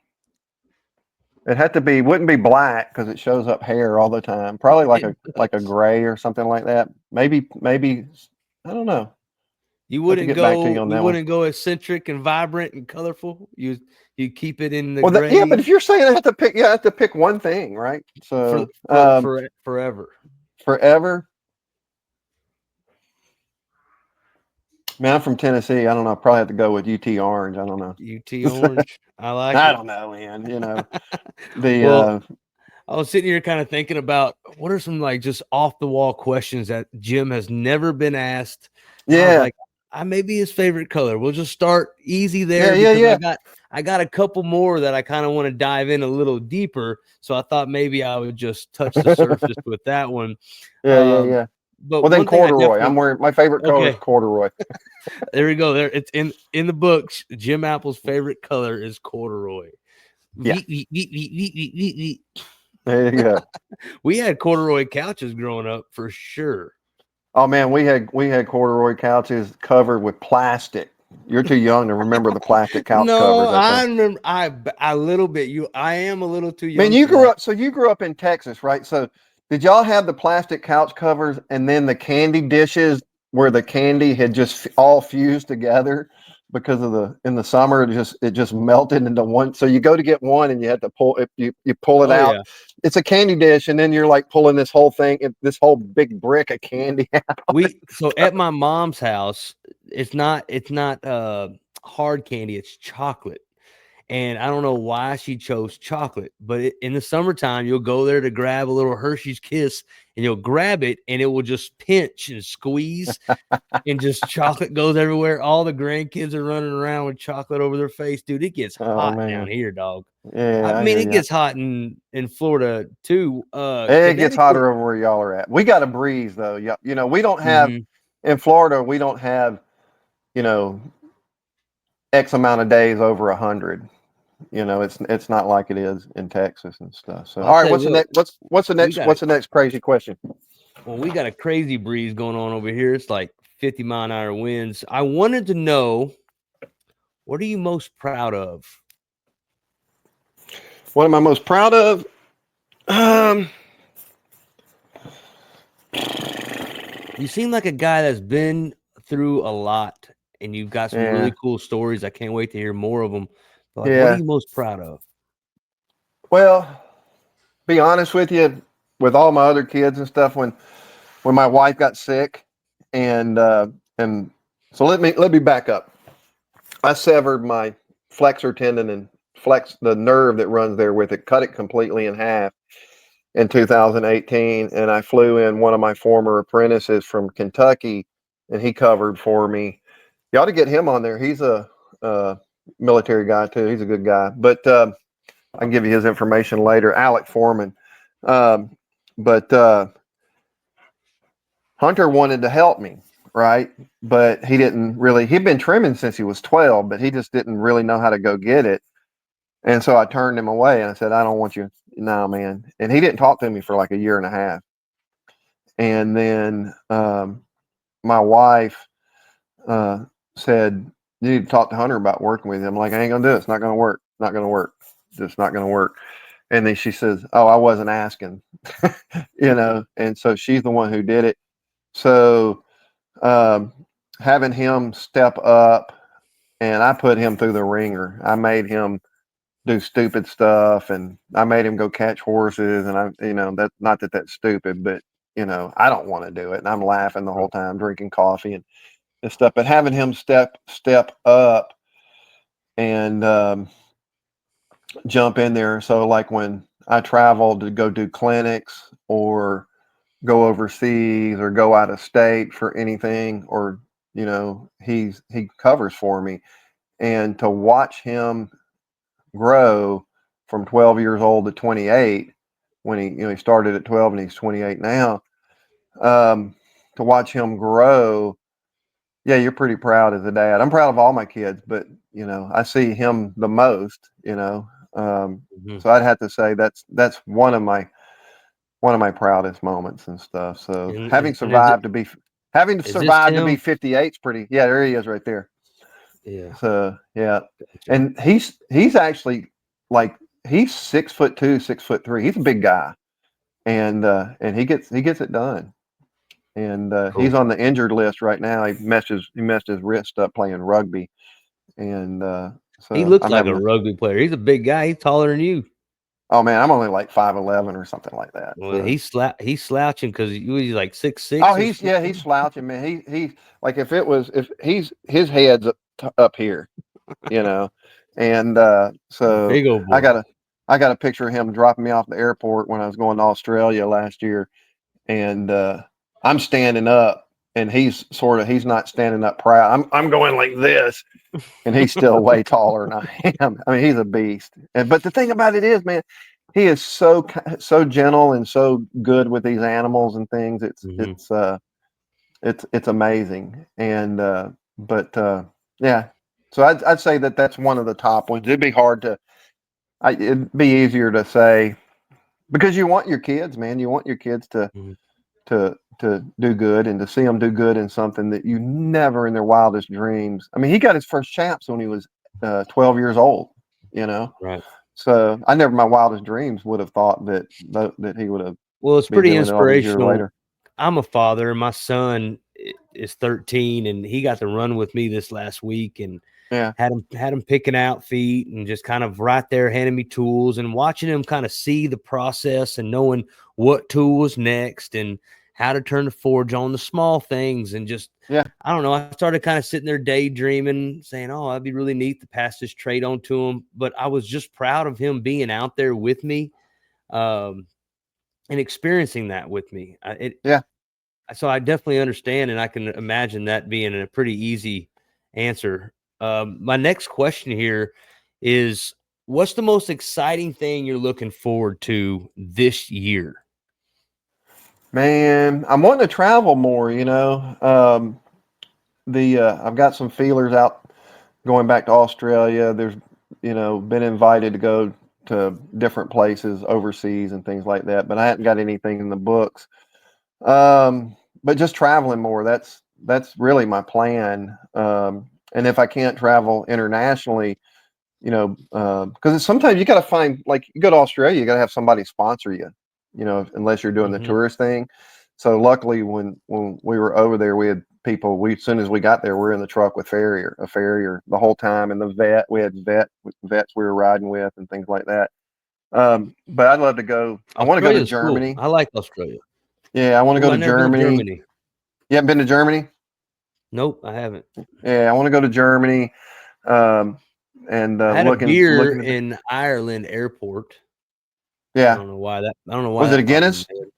wouldn't be black because it shows up hair all the time. Probably like a gray or something like that. Maybe, I don't know. You wouldn't go eccentric and vibrant and colorful. You keep it in the gray. Yeah, but if you're saying I have to pick one thing, right? So forever. Man, I'm from Tennessee. I don't know. I probably have to go with UT orange. I don't know. UT orange. I like it. I don't know, man. I was sitting here kind of thinking about what are some just off the wall questions that Jim has never been asked. Yeah. I may be his favorite color. We'll just start easy there. Yeah. I got a couple more that I kind of want to dive in a little deeper. So I thought maybe I would just touch the surface with that one. Yeah. But then corduroy. I'm wearing my favorite color is corduroy. There we go. There it's in the books. Jim Apple's favorite color is corduroy. Yeah. There you go. We had corduroy couches growing up for sure. Oh man, we had corduroy couches covered with plastic. You're too young to remember the plastic couch covers. No, I remember. A little bit. I am a little too young. Man, you grew up in Texas, right? So did y'all have the plastic couch covers and then the candy dishes where the candy had just all fused together because of in the summer it just melted into one. So you go to get one and you had to pull it. You pull it Oh out. yeah. It's a candy dish, and then you're like pulling this whole thing, this whole big brick of candy out. So at my mom's house, it's not hard candy, it's chocolate. And I don't know why she chose chocolate, but in the summertime, you'll go there to grab a little Hershey's Kiss and you'll grab it and it will just pinch and squeeze and just chocolate goes everywhere. All the grandkids are running around with chocolate over their face. Dude, it gets Oh hot down man, here, dog. I yeah, I mean, hear it you. gets hot in Florida too. It gets Connecticut. hotter over where y'all are at. We got a breeze though. Yeah, we don't have Mhm. in Florida. We don't have you know X amount of days over 100. It's not like it is in Texas and stuff. So, Well, I'll all right, tell you what's the what, next? What's the we next? got a What's the next crazy question? we got a crazy breeze going on over here. It's like 50-mile-an-hour winds. I wanted to know, what are you most proud of? What am I most proud of? Um, You seem like a guy that's been through a lot and you've got some yeah, really cool stories. I can't wait to hear more of them. But like, what are yeah. you most proud of? Well, be honest with you, with all my other kids and stuff, when my wife got sick, and so let me back up. I severed my flexor tendon and flex the nerve that runs there with it, cut it completely in half in 2018, and I flew in one of my former apprentices from Kentucky, and he covered for me. You ought to get him on there. He's a military guy too. He's a good guy, but I can give you his information later. Alec Foreman, but Hunter wanted to help me, right? But he didn't really. He'd been trimming since he was 12, but he just didn't really know how to go get it. And so I turned him away and I said, I don't want you. No, man. And he didn't talk to me for like a year and a half. And then my wife said, you need to talk to Hunter about working with him. I'm like, I ain't going to do it. It's not going to work. Not going to work. Just not going to work. And then she says, oh, I wasn't asking, and so she's the one who did it. So having him step up, and I put him through the ringer. I made him do stupid stuff, and I made him go catch horses, and that's not that that's stupid, but I don't want to do it, and I'm laughing the whole time, drinking coffee and stuff. But having him step up and jump in there, so like when I travel to go do clinics or go overseas or go out of state for anything, or he covers for me, and to watch him grow from 12 years old to 28, when he started at 12 and he's 28 now, to watch him grow. Yeah, you're pretty proud as a dad. I'm proud of all my kids, but I see him the most. Mhm. So I'd have to say that's one of my proudest moments and stuff. So And is it having is this survived to be him? 58 is pretty. Yeah, there he is right there. Yeah. So yeah, Gotcha. and he's actually like he's 6'2", 6'3". He's a big guy, and he gets it done. And he's Cool. on the injured list right now. He messed his wrist up playing rugby, and He so looks I'm like a having. rugby player. He's a big guy. He's taller than you. Oh man, I'm only like 5'11" or something like that. Well, So he's slouching because he's like 6'6" oh, or he's something. slouching, man. He like if his head's up here, you know. And so Big old I boy. got a I got a picture of him dropping me off at the airport when I was going to Australia last year, and I'm standing up, and he's not standing up proud. I'm going like this, and he's still way taller than I am. I mean, he's a beast. But the thing about it is, man, he is so gentle and so good with these animals and things. It's Mhm. it's uh it's amazing. And but yeah, so I'd say that's one of the top ones. It'd be hard to it'd be easier to say, because you want your kids, man. You want your kids to Mhm. do good, and to see them do good in something that you never in their wildest dreams. I mean, he got his first champs when he was 12 years old. You know, Right. so I never in my wildest dreams would have thought that he would have Well, it's be pretty doing it all these years inspirational. later. I'm a father, and my son is 13, and he got to run with me this last week, and Yeah. had him picking out feet and just kind of right there handing me tools and watching him kind of see the process and knowing what tool was next and how to turn the forge on, the small things. And just, Yeah. I don't know, I started kind of sitting there daydreaming, saying, oh, that'd be really neat to pass this trade on to him. But I was just proud of him being out there with me, and experiencing that with me. Yeah. So I definitely understand, and I can imagine that being a pretty easy answer. My next question here is, what's the most exciting thing you're looking forward to this year? Man, I'm wanting to travel more, you know. I've got some feelers out going back to Australia. There's, been invited to go to different places overseas and things like that, but I hadn't got anything in the books. But just traveling more, that's really my plan. And if I can't travel internationally, because sometimes you got to find, like, you go to Australia, you got to have somebody sponsor you, unless you're doing the Mhm. tourist thing. So luckily, when we were over there, we had people. As soon as we got there, we're in the truck with a farrier the whole time, and we had vets we were riding with and things like that. But I'd love to go. I want to go to Australia's cool. Germany. I like Australia. Yeah, I want to go Ooh, I to never been to Germany. Germany. You haven't been to Germany? Nope, I haven't. Yeah, I want to go to Germany. Um, and I had a beer looking at in Ireland airport. I yeah. don't know why that. I don't know why Was it a that popped in Guinness? my head.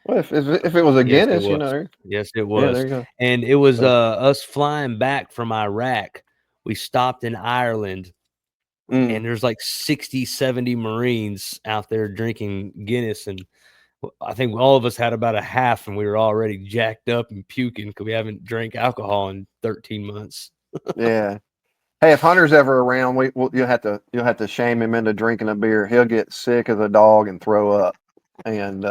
Well, if it was a Yes, it Guinness, was. Yes, it yeah, was. there you go. And it was So, us flying back from Iraq. We stopped in Ireland, mm, and there's like 60, 70 Marines out there drinking Guinness. And I think all of us had about a half, and we were already jacked up and puking because we haven't drank alcohol in 13 months. yeah. Hey, if Hunter's ever around, you'll have to shame him into drinking a beer. He'll get sick as a dog and throw up, and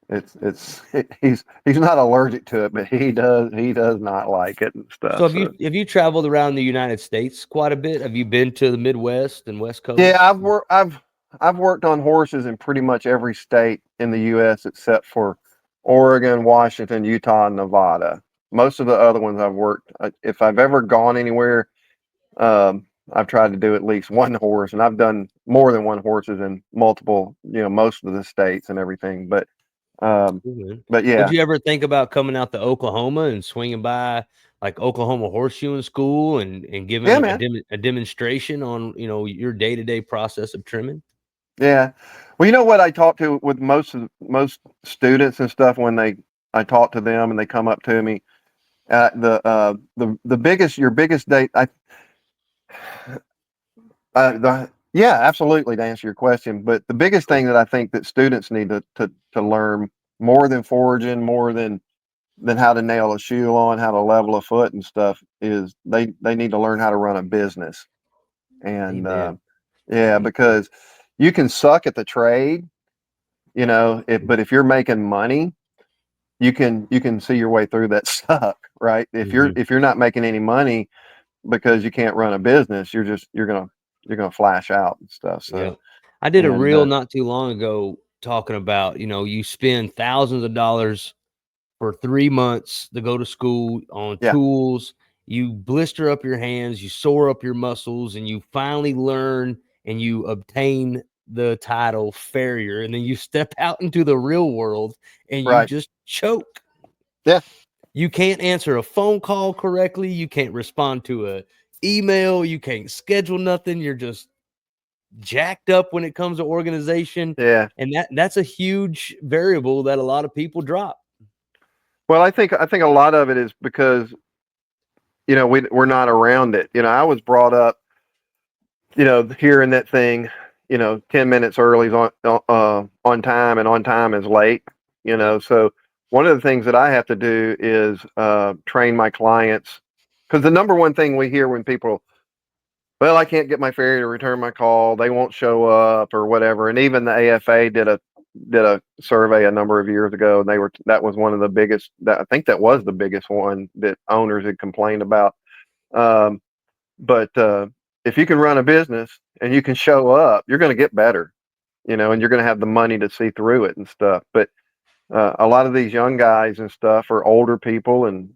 it's he's not allergic to it, but he does not like it and So stuff. So have you traveled around the United States quite a bit? Have you been to the Midwest and West yeah, Coast? I've worked on horses in pretty much every state in the U.S. except for Oregon, Washington, Utah, and Nevada. Most of the other ones I've worked. If I've ever gone anywhere, I've tried to do at least one horse, and I've done more than one horses in multiple, most of the states and everything. Um, Cool, man. but Would yeah, you ever think about coming out to Oklahoma and swinging by like Oklahoma Horseshoeing School and yeah, giving man, a demonstration on, your day-to-day process of trimming? yeah. Well, you know what I talk to with most students and stuff when I talk to them and they come up to me. The biggest your biggest date yeah, absolutely, to answer your question. But the biggest Cool. thing that I think that students need to learn, more than foraging, more than how to nail a shoe on, how to level a foot and stuff, is they need to learn how to run a business. And Amen. yeah, Amen. because you can suck at the trade, but if you're making money, you can see your way through that suck, right? Mhm. If you're not making any money because you can't run a business, you're gonna flash out and stuff. Yeah. So I did a and reel not too long ago talking about, you spend thousands of dollars for 3 months to go to school on yeah, tools. You blister up your hands, you sore up your muscles, and you finally learn and you obtain the title farrier. And then you step out into the real world and you right, just choke. yeah, You can't answer a phone call correctly. You can't respond to a email. You can't schedule nothing. You're just jacked up when it comes to organization. yeah. And that's a huge variable that a lot of people drop. Well, I think a lot of it is because we're not around it. I was brought up, hearing that thing, 10 minutes early is on time, and on time is late. Yep. So one of the things that I have to do is train my clients, because the number one thing we hear when people, well, I can't get my farrier to return my call, they won't show up or whatever. And even the AFA did a survey a number of years ago, and that was one of the biggest, that I think that was the biggest one that owners had complained about. Um, but if you can run a business and you can show up, you're going to get better, and you're going to have the money to see through it and stuff. But a lot of these young guys and stuff are older people, and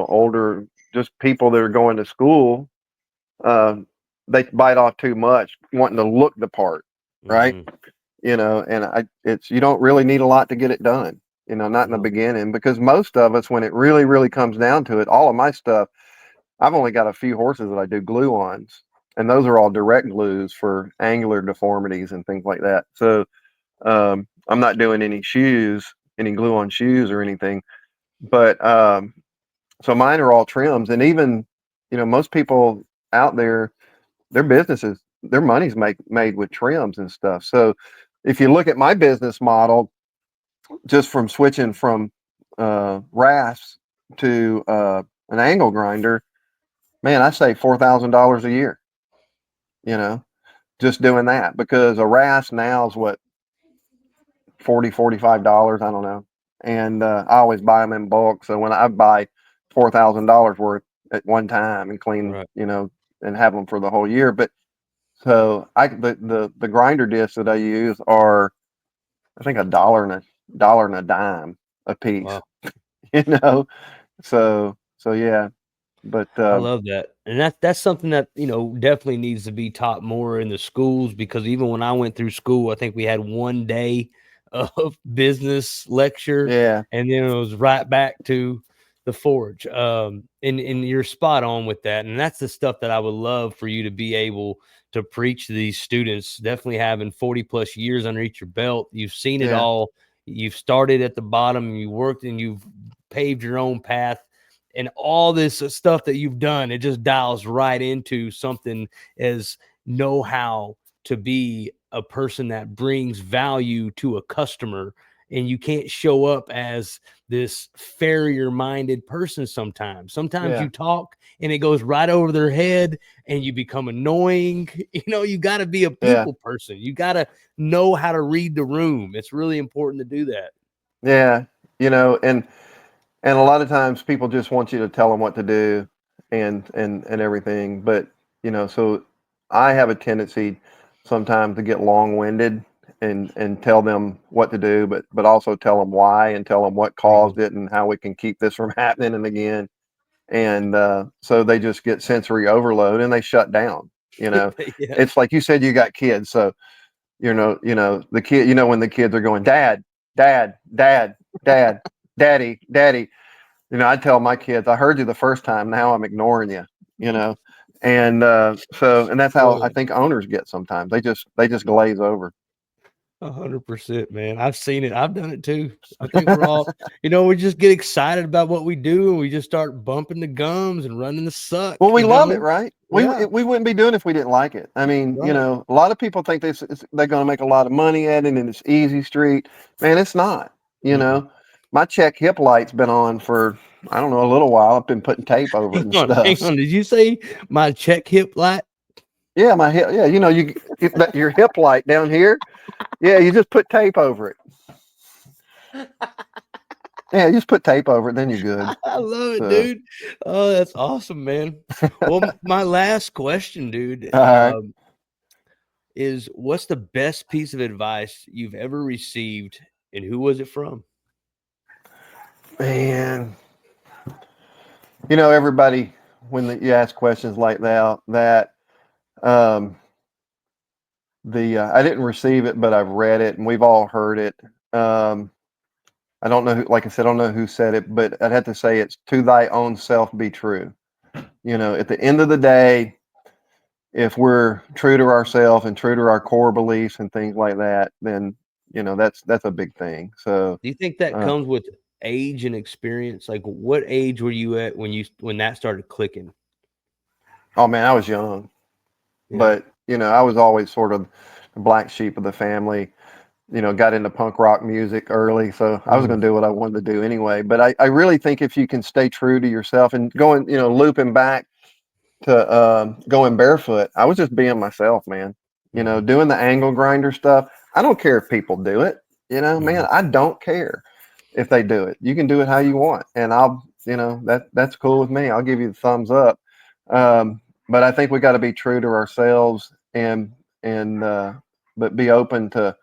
older, just people that are going to school. uh, they bite off too much, wanting to look the part, right? Mhm. And it's, you don't really need a lot to get it done. Not in the No. beginning, because most of us, when it really, really comes down to it, all of my stuff, I've only got a few horses that I do glue on, and those are all direct glues for angular deformities and things like that. So I'm not doing any glue on shoes or anything. But so mine are all trims, and even most people out there, their businesses, their money's made with trims and stuff. So if you look at my business model, just from switching from rasps to an angle grinder, man, I save $4,000 a year. You know, just doing that, because a rasp now is what, $45. I don't know. And I always buy them in bulk. So when I buy $4,000 worth at one time and clean, Right. and have them for the whole year. But so the grinder discs that I use are, I think, a dime a piece. Wow. You know, so yeah. But I love that. And that's something that, definitely needs to be taught more in the schools, because even when I went through school, I think we had 1 day of business lecture, yeah, and then it was right back to the forge. And you're spot on with that. And that's the stuff that I would love for you to be able to preach to these students. Definitely having 40 plus years underneath your belt. You've seen it yeah, all. You've started at the bottom, and you worked, and you've paved your own path, and all this stuff that you've done, it just dials right into something as know how to be a person that brings value to a customer. And you can't show up as this farrier minded person. Sometimes yeah, you talk and it goes right over their head, and you become annoying. You got to be a yeah, people person. You got to know how to read the room. It's really important to do that. yeah. And a lot of times people just want you to tell them what to do, and everything. But so I have a tendency sometimes to get long-winded and tell them what to do, but also tell them why, and tell them what Mhm. caused it and how we can keep this from happening and again. And so they just get sensory overload and they shut down. Yeah. It's like you said, you got kids, so the kid, when the kids are going, dad, dad, dad, dad, daddy, daddy. I tell my kids, I heard you the first time. Now I'm ignoring you. You know, and and that's how Love I it. think owners get sometimes. They just glaze over. 100%, man. I've seen it. I've done it too. I think we're all, we just get excited about what we do, and we just start bumping the gums and running the suck, Well, we love it, right? Yeah. We wouldn't be doing it if we didn't like it. I mean, Right. a lot of people think they're going to make a lot of money at it and it's easy street. Man, it's not. You Mm-mm. know, my check hip light's been on for, I don't know, a little while. I've been putting tape over it Hang and on, hang stuff. on. Did you say my check hip light? Yeah, my hip. Yeah, your hip light down here. Yeah, you just put tape over it. Yeah, you just put tape over it, then you're good. I love it, So, dude. Oh, that's awesome, man. Well, my last question, dude, all right, is what's the best piece of advice you've ever received, and who was it from? man. Everybody, when you ask questions like that um, I didn't receive it, but I've read it, and we've all heard it. Um, I don't know who, like I said, I don't know who said it, but I'd have to say it's to thy own self be true. At the end of the day, if we're true to ourselves and true to our core beliefs and things like that, then that's a big thing. So, Do you think that uh, comes with age and experience? Like, what age were you at when that started clicking? oh man, I was young, Yeah. but I was always sort of the black sheep of the family. Got into punk rock music early, so I was Mm, going to do what I wanted to do anyway. But I really think if you can stay true to yourself and going, looping back to going barefoot, I was just being myself, man. mhm, Doing the angle grinder stuff. I don't care if people do it. Man, mhm. I don't care if they do it. You can do it how you want, and I'll, that's cool with me. I'll give you the thumbs up. But I think we got to be true to ourselves, and but be open to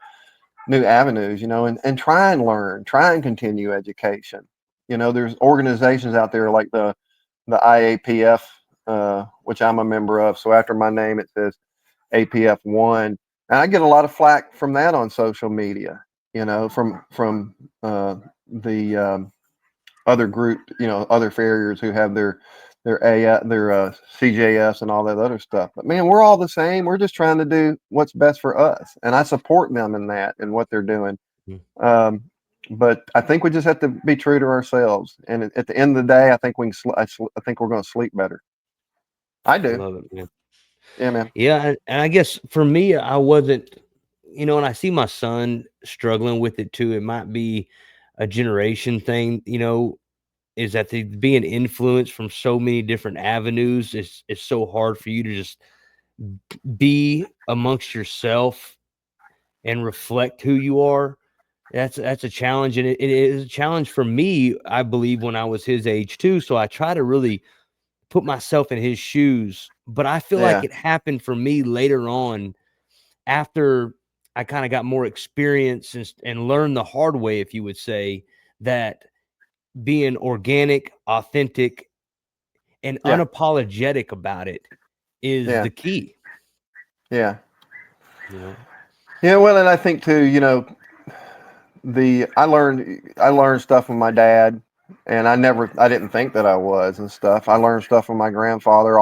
new avenues, and try and learn, try and continue education. There's organizations out there like the IAPF, which I'm a member of. So after my name, it says APF1, and I get a lot of flack from that on social media. From the other group, other farriers who have their CJS and all that other stuff. But man, we're all the same. We're just trying to do what's best for us, and I support them in that and what they're doing. Um, but I think we just have to be true to ourselves. And at the end of the day, I think I think we're going to sleep better. I I do. love it, man. Yeah, man. Yeah, and I guess for me, I wasn't, and I see my son struggling with it too. It might be a generation thing, is that they being influenced from so many different avenues. It's so hard for you to just be amongst yourself and reflect who you are. That's a challenge, and it is a challenge for me, I believe, when I was his age too. So I try to really put myself in his shoes, but I feel like Yeah. it happened for me later on after I kind of got more experience and learned the hard way, if you would say, that being organic, authentic, and Yeah. unapologetic about it is Yeah. the key, Yeah. you know. Yeah. Well, and I think too, I learned stuff from my dad, and I didn't think that I was and stuff. I learned stuff from my grandfather,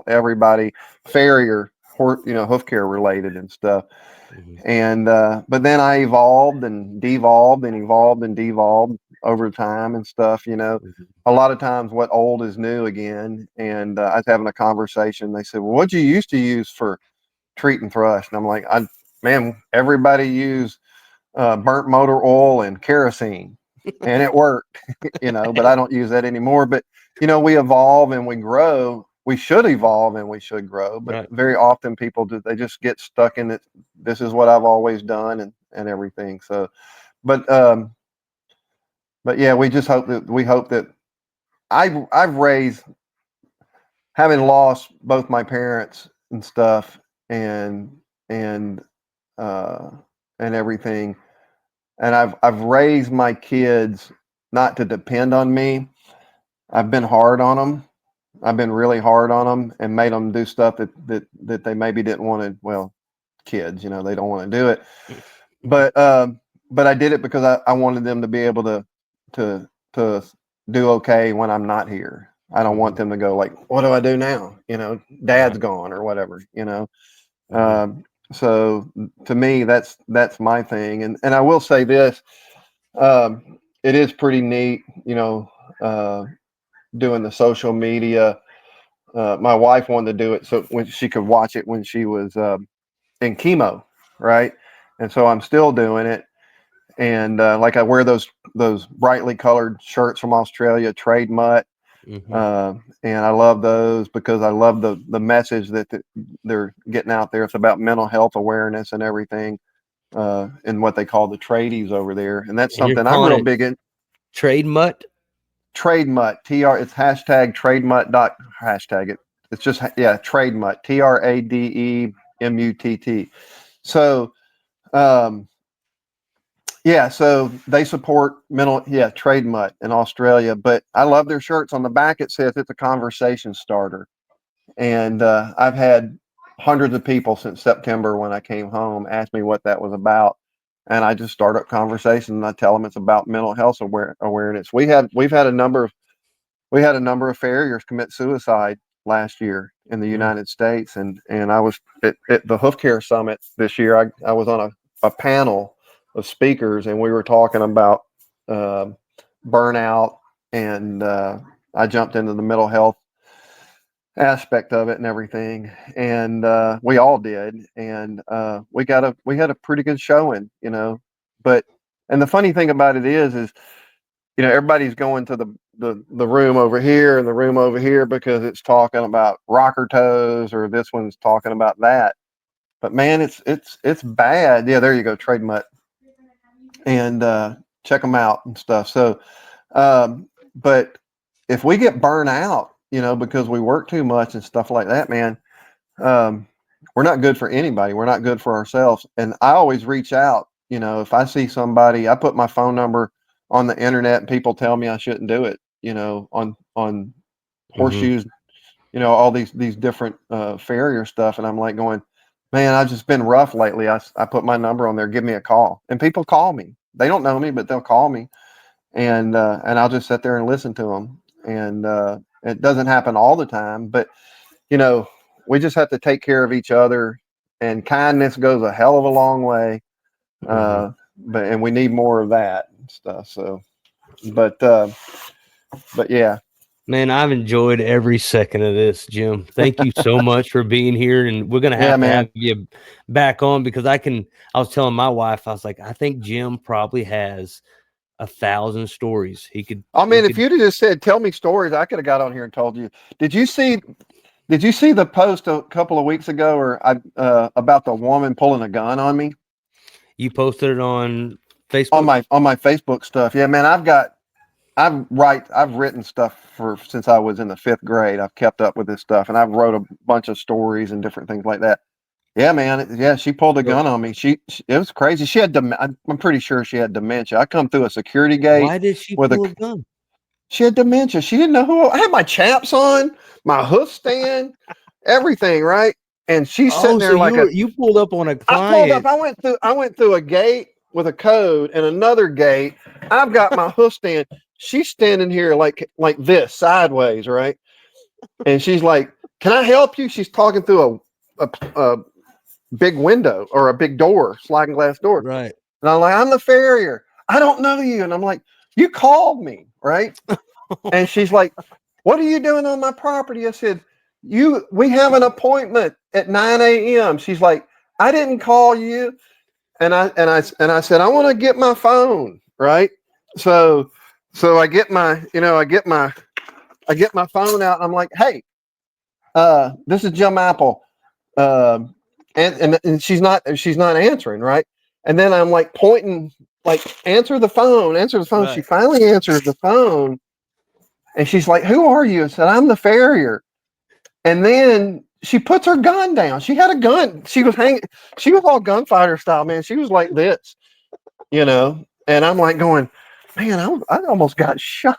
everybody, farrier, hoof care related and stuff. Mhm, And but then I evolved and devolved and evolved and devolved over time and stuff. mhm, A lot of times what old is new again. And I was having a conversation. They said, "Well, what you used to use for treat and thrust?" And I'm like, man, everybody used burnt motor oil and kerosene, and it worked, but I don't use that anymore. But, we evolve and we grow. We should evolve and we should grow. But right. very often people they just get stuck in it. This is what I've always done and everything. So, but, but yeah, we hope that I've raised, having lost both my parents and stuff and, uh, and everything. And I've raised my kids not to depend on me. I've been hard on them. I've been really hard on them and made them do stuff that they maybe didn't want to. Well, kids, they don't want to do it. But but I did it because I wanted them to be able to to do okay when I'm not here. I don't want Mhm, them to go like, what do I do now? Dad's right. gone or whatever. Mhm, So to me, that's my thing. And I will say this, it is pretty neat, uh, doing the social media. My wife wanted to do it so when she could watch it when she was in chemo, right? And so I'm still doing it. And like I wear those brightly colored shirts from Australia, Trade Mutt, mhm. and I love those because I love the message that they're getting out there. It's about mental health awareness and everything, and what they call the tradies over there. And that's And you're something I'm calling real it big in. trade mutt? Trade Mutt, it's hashtag Trade Mutt dot hashtag it. It's just, yeah, Trade Mutt, TradeMutt. So, um, yeah, so they support Trade Mutt in Australia, but I love their shirts. On the back, it says it's a conversation starter. And I've had hundreds of people since September when I came home ask me what that was about. And I just start up conversation and I tell them it's about mental health awareness. We had a number of farriers commit suicide last year in the Mm, United States, and I was at the Hoof Care Summit this year. I was on a panel of speakers, and we were talking about uh, burnout, and I jumped into the mental health aspect of it and everything, and we all did, and we had a pretty good showing. But and the funny thing about it is everybody's going to the room over here and the room over here because it's talking about rocker toes or this one's talking about that. But man, it's bad. Yeah, there you go, Trade Mutt, and check them out and stuff. So, but if we get burned out, because we work too much and stuff like that, man, um, we're not good for anybody. We're not good for ourselves. And I always reach out, You know, if I see somebody, I put my phone number on the internet and people tell me I shouldn't do it, you know, on Hmm. horseshoes, you know, all these different farrier stuff. And I'm like going, man, I've just been rough lately. I put my number on there, give me a call. And people call me. They don't know me, but they'll call me. And I'll just sit there and listen to them. And it doesn't happen all the time, but you know, we just have to take care of each other, and kindness goes a hell of a long way. Hmm. And we need more of that and stuff. So, but uh, but yeah, Man, I've enjoyed every second of this, Jim. Thank you so much for being here. And we're gonna yeah, have to have man. you back on because I was telling my wife, I was like, I think Jim probably has 1,000 stories. I He mean, if could you'd have just said, "Tell me stories," I could have got on here and told you. Did you see? Did you see the post a couple of weeks ago, or about the woman pulling a gun on me you posted it on on Facebook? my Facebook stuff? Yeah, man. I've written stuff for since I was in the fifth grade. I've kept up with this stuff, and I've wrote a bunch of stories and different things like that. Yeah, man. Yeah, she pulled a So gun on me. It was crazy. She had I'm pretty sure she had dementia. I come through a security gate why did she with a. pull a gun? She had dementia. She didn't know who I had my chaps on, my hoof stand, everything, right? And she's sitting Oh, so there like a. you pulled up on a I pulled up. client. I went through a gate with a code and another gate. I've got my hoof stand. She's standing here like this sideways, right? And she's like, "Can I help you?" She's talking through a big window or a big door, sliding glass door. Right. And I'm like, "I'm the farrier. I don't know you." And I'm like, "You called me, right?" And she's like, "What are you doing on my property?" I said, we have an appointment at 9 a.m. She's like, "I didn't call you." And I said, "I want to get my phone, right?" So I get I get my phone out and I'm like, "Hey, this is Jim Apple." Um, and she's not answering, right? And then I'm like pointing, like, answer the phone, answer the phone. She Right. finally answers the phone. And she's like, "Who are you?" I said, "I'm the farrier." And then she puts her gun down. She had a gun. She was all gunfighter style, man. She was like this, you know. And I'm like going, man, I almost got shot.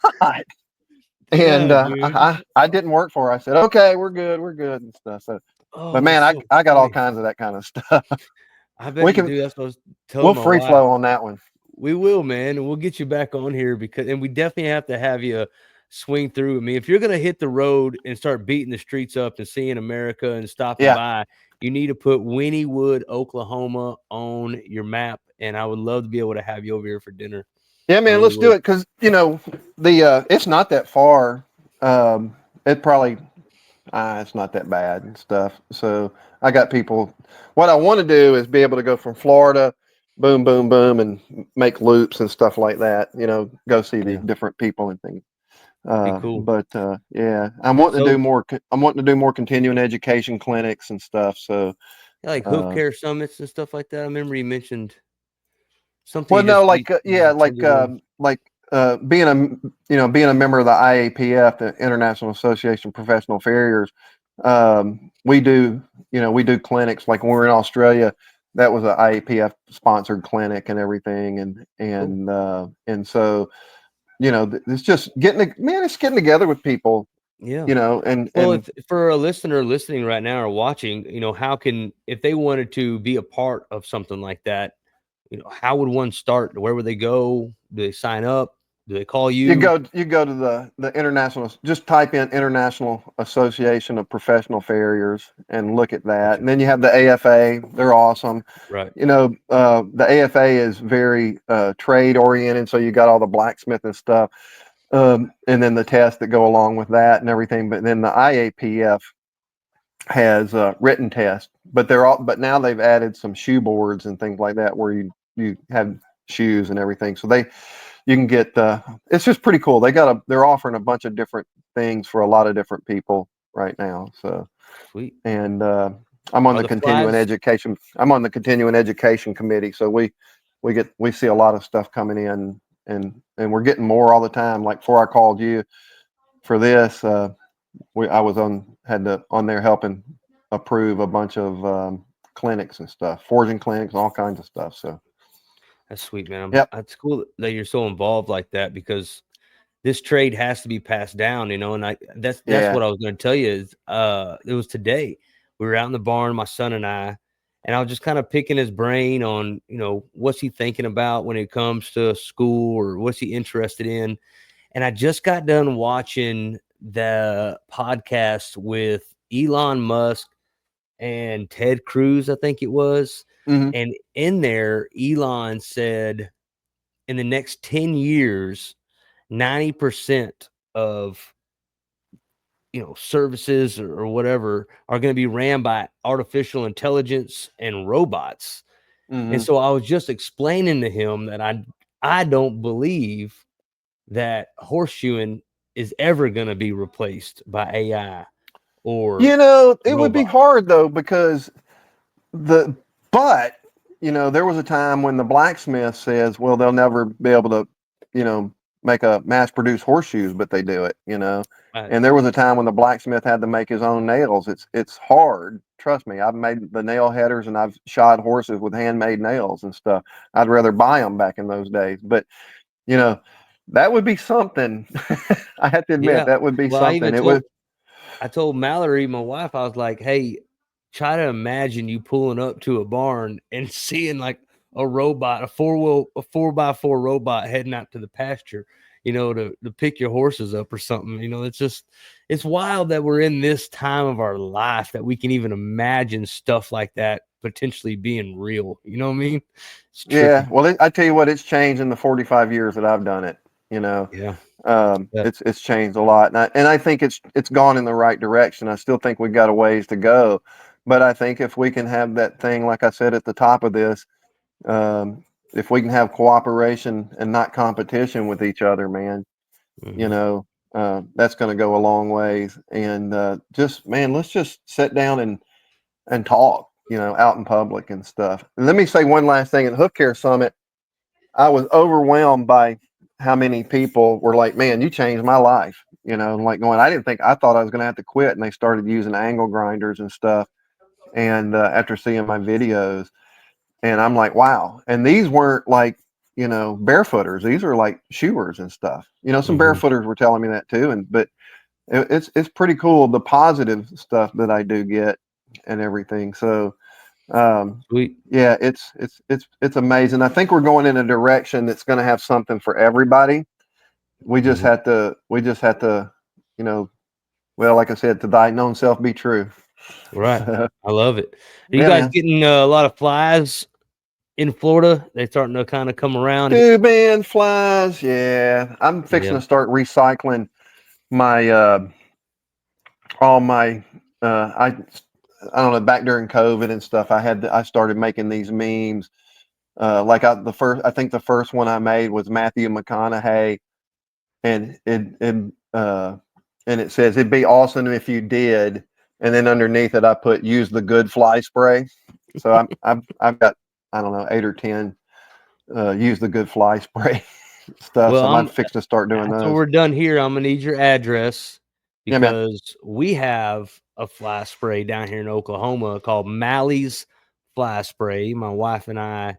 And Yeah, dude. I didn't work for her. I said, "Okay, we're good and stuff." So, Oh, but that's man, so I got all funny. kinds of that kind of stuff. I bet We you can do. That's what I was we'll telling my free wife. flow on that one. We will, man, and we'll get you back on here and we definitely have to have you swing through. I mean, if you're gonna hit the road and start beating the streets up and seeing America and stopping Yeah. by, you need to put Wynnewood, Oklahoma on your map. And I would love to be able to have you over here for dinner. Yeah, I man, really let's do would. it because the it's not that far. It probably it's not that bad and stuff. So I got people. What I want to do is be able to go from Florida, boom, boom, boom, and make loops and stuff like that. You know, go see these Yeah, different people and things. be cool. Yeah, I'm wanting to do So, more. I'm wanting to do more continuing education clinics and stuff. So like hoof uh, care summits and stuff like that. I remember you mentioned something well, you no, just you just yeah, attended one. being being a member of the IAPF, the International Association of Professional Farriers. We do clinics like when we were in Australia. That was an IAPF sponsored clinic and everything, Cool. and so it's just it's getting together with people, Yeah. you know, and Well, and if for a listener listening right now or watching, how can if they wanted to be a part of something like that, how would one start? Where would they go? Do they sign up? Do they call you? you go to the international, just type in International Association of Professional Farriers and look at that. Gotcha. And then you have the AFA. They're awesome. Right. The AFA is very trade oriented, so you got all the blacksmith and stuff, and then the tests that go along with that and everything. But then the IAPF has written tests, but now they've added some shoe boards and things like that where you have shoes and everything. So you can get it's just pretty cool. They're offering a bunch of different things for a lot of different people right now. So Sweet. and I'm on Are the the continuing flies education. I'm on the continuing education committee. So we see a lot of stuff coming in, and we're getting more all the time. Like before I called you for this, I was on there helping approve a bunch of clinics and stuff, forging clinics, all kinds of stuff. So That's sweet, man. Yep. It's cool that you're so involved like that, because this trade has to be passed down, you know. And that's Yeah. what I was going to tell you is it was today. We were out in the barn, my son and I was just kind of picking his brain on, you know, what's he thinking about when it comes to school, or what's he interested in. And I just got done watching the podcast with Elon Musk and Ted Cruz, I think it was. Hmm. And in there, Elon said in the next 10 years, 90% of, you know, services or whatever are going to be ran by artificial intelligence and robots. And Hmm. so I was just explaining to him that I don't believe that horseshoeing is ever going to be replaced by AI or You know, it would be robot. hard though, because the but you know, there was a time when the blacksmith says, well, they'll never be able to, you know, make a mass produced horseshoes, but they do it, you know. I, And there was a time when the blacksmith had to make his own nails. It's hard. Trust me, I've made the nail headers and I've shod horses with handmade nails and stuff. I'd rather buy them back in those days. But you know, that would be something. I have to admit, yeah. that would be Well, something. It would. I told Mallory, my wife, I was like, hey, try to imagine you pulling up to a barn and seeing like a robot, a 4x4 robot heading out to the pasture, you know, to pick your horses up or something. You know, it's wild that we're in this time of our life that we can even imagine stuff like that potentially being real. You know what I mean? It's Yeah. trippy. Well, I tell you what, it's changed in the 45 years that I've done it. You know, Yeah. Yeah. it's changed a lot, and I think it's gone in the right direction. I still think we've got a ways to go, but I think if we can have that thing, like I said at the top of this, um, if we can have cooperation and not competition with each other, man, you Mhm. know, that's going to go a long ways. And just man, let's just sit down and talk, you know, out in public and stuff. And let me say one last thing. At the Hoof Care Summit, I was overwhelmed by how many people were like, "Man, you changed my life." You know, like going, I thought I was going to have to quit, and they started using angle grinders and stuff. And after seeing my videos, and I'm like, "Wow!" And these weren't like, you know, barefooters; these are like shoers and stuff. You know, some Mhm. barefooters were telling me that too, and but it's pretty cool, the positive stuff that I do get and everything. So Sweet. yeah, it's amazing. I think we're going in a direction that's going to have something for everybody. Mhm. We just have to, you know, well, like I said, to thine own self be true. Right. I love it. Are you Yeah, guys man. getting a lot of flies in Florida? They starting to kind of come around. Dude, man, flies. Yeah, I'm fixing Yeah. to start recycling my all my I don't know, back during COVID and stuff. I started making these memes. I think the first one I made was Matthew McConaughey, and it says it'd be awesome if you did, and then underneath it I put use the good fly spray. So I've got, I don't know, 8 or 10 use the good fly spray stuff. Well, So I'm fixing to start doing after those. we're done here, I'm gonna need your address, Yeah, man. because we have a fly spray down here in Oklahoma called Mally's Fly Spray. My wife and I All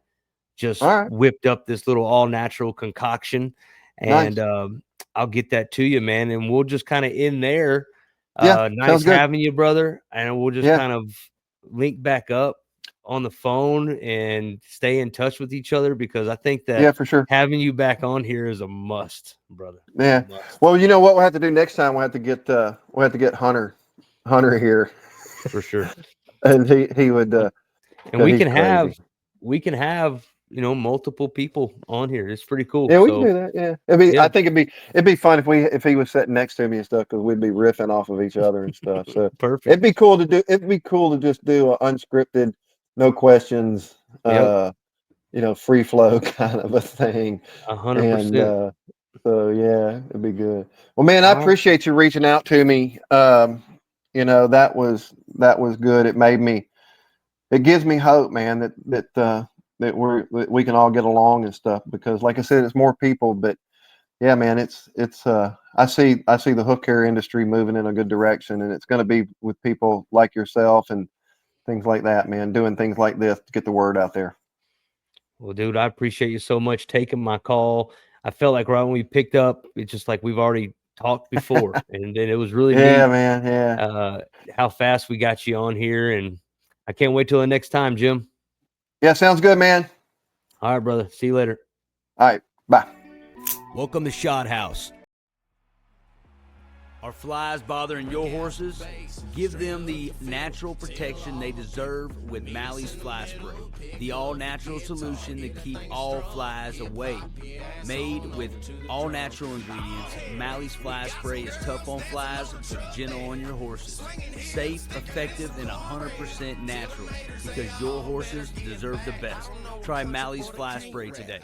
just right. whipped up this little all natural concoction, and Nice. I'll get that to you, man. And we'll just kind of in there. Yeah. Nice Sounds good. having you, brother. And we'll just Yeah. kind of link back up on the phone and stay in touch with each other, because I think Yeah, that for sure. having you back on here is a must, brother. Yeah. Must, Well, you know what we'll have to do next time? We'll have to get Hunter here, for sure. and he would And because he's crazy. we can have, you know, multiple people on here. It's pretty cool. Yeah, we can So do that. Yeah, I yeah, think it'd be fun if he was sitting next to me and stuff, because we'd be riffing off of each other and stuff. So perfect. it'd be cool to just do a unscripted, no questions, Yep, you know, free flow kind of a thing. hundred And percent. so yeah, it'd be good. Well, man, I All right. appreciate you reaching out to me. You know, that was good. It gives me hope, man, that we can all get along and stuff, because like I said, it's more people, but yeah, man, it's I see the hoof care industry moving in a good direction, and it's going to be with people like yourself and things like that, man, doing things like this to get the word out there. Well, dude, I appreciate you so much taking my call. I felt like right when we picked up, it's just like we've already talked before, and then it was really Yeah, neat man. Yeah. how fast we got you on here, and I can't wait till the next time, Jim. Yeah. Sounds good, man. All right, brother. See you later. All right. Bye. Welcome to Shot House. Are flies bothering your horses? Give them the natural protection they deserve with Mally's Fly Spray, the all-natural solution to keep all flies away. Made with all-natural ingredients, Mally's Fly Spray is tough on flies but gentle on your horses. Safe, effective, and 100% natural because your horses deserve the best. Try Mally's Fly Spray today.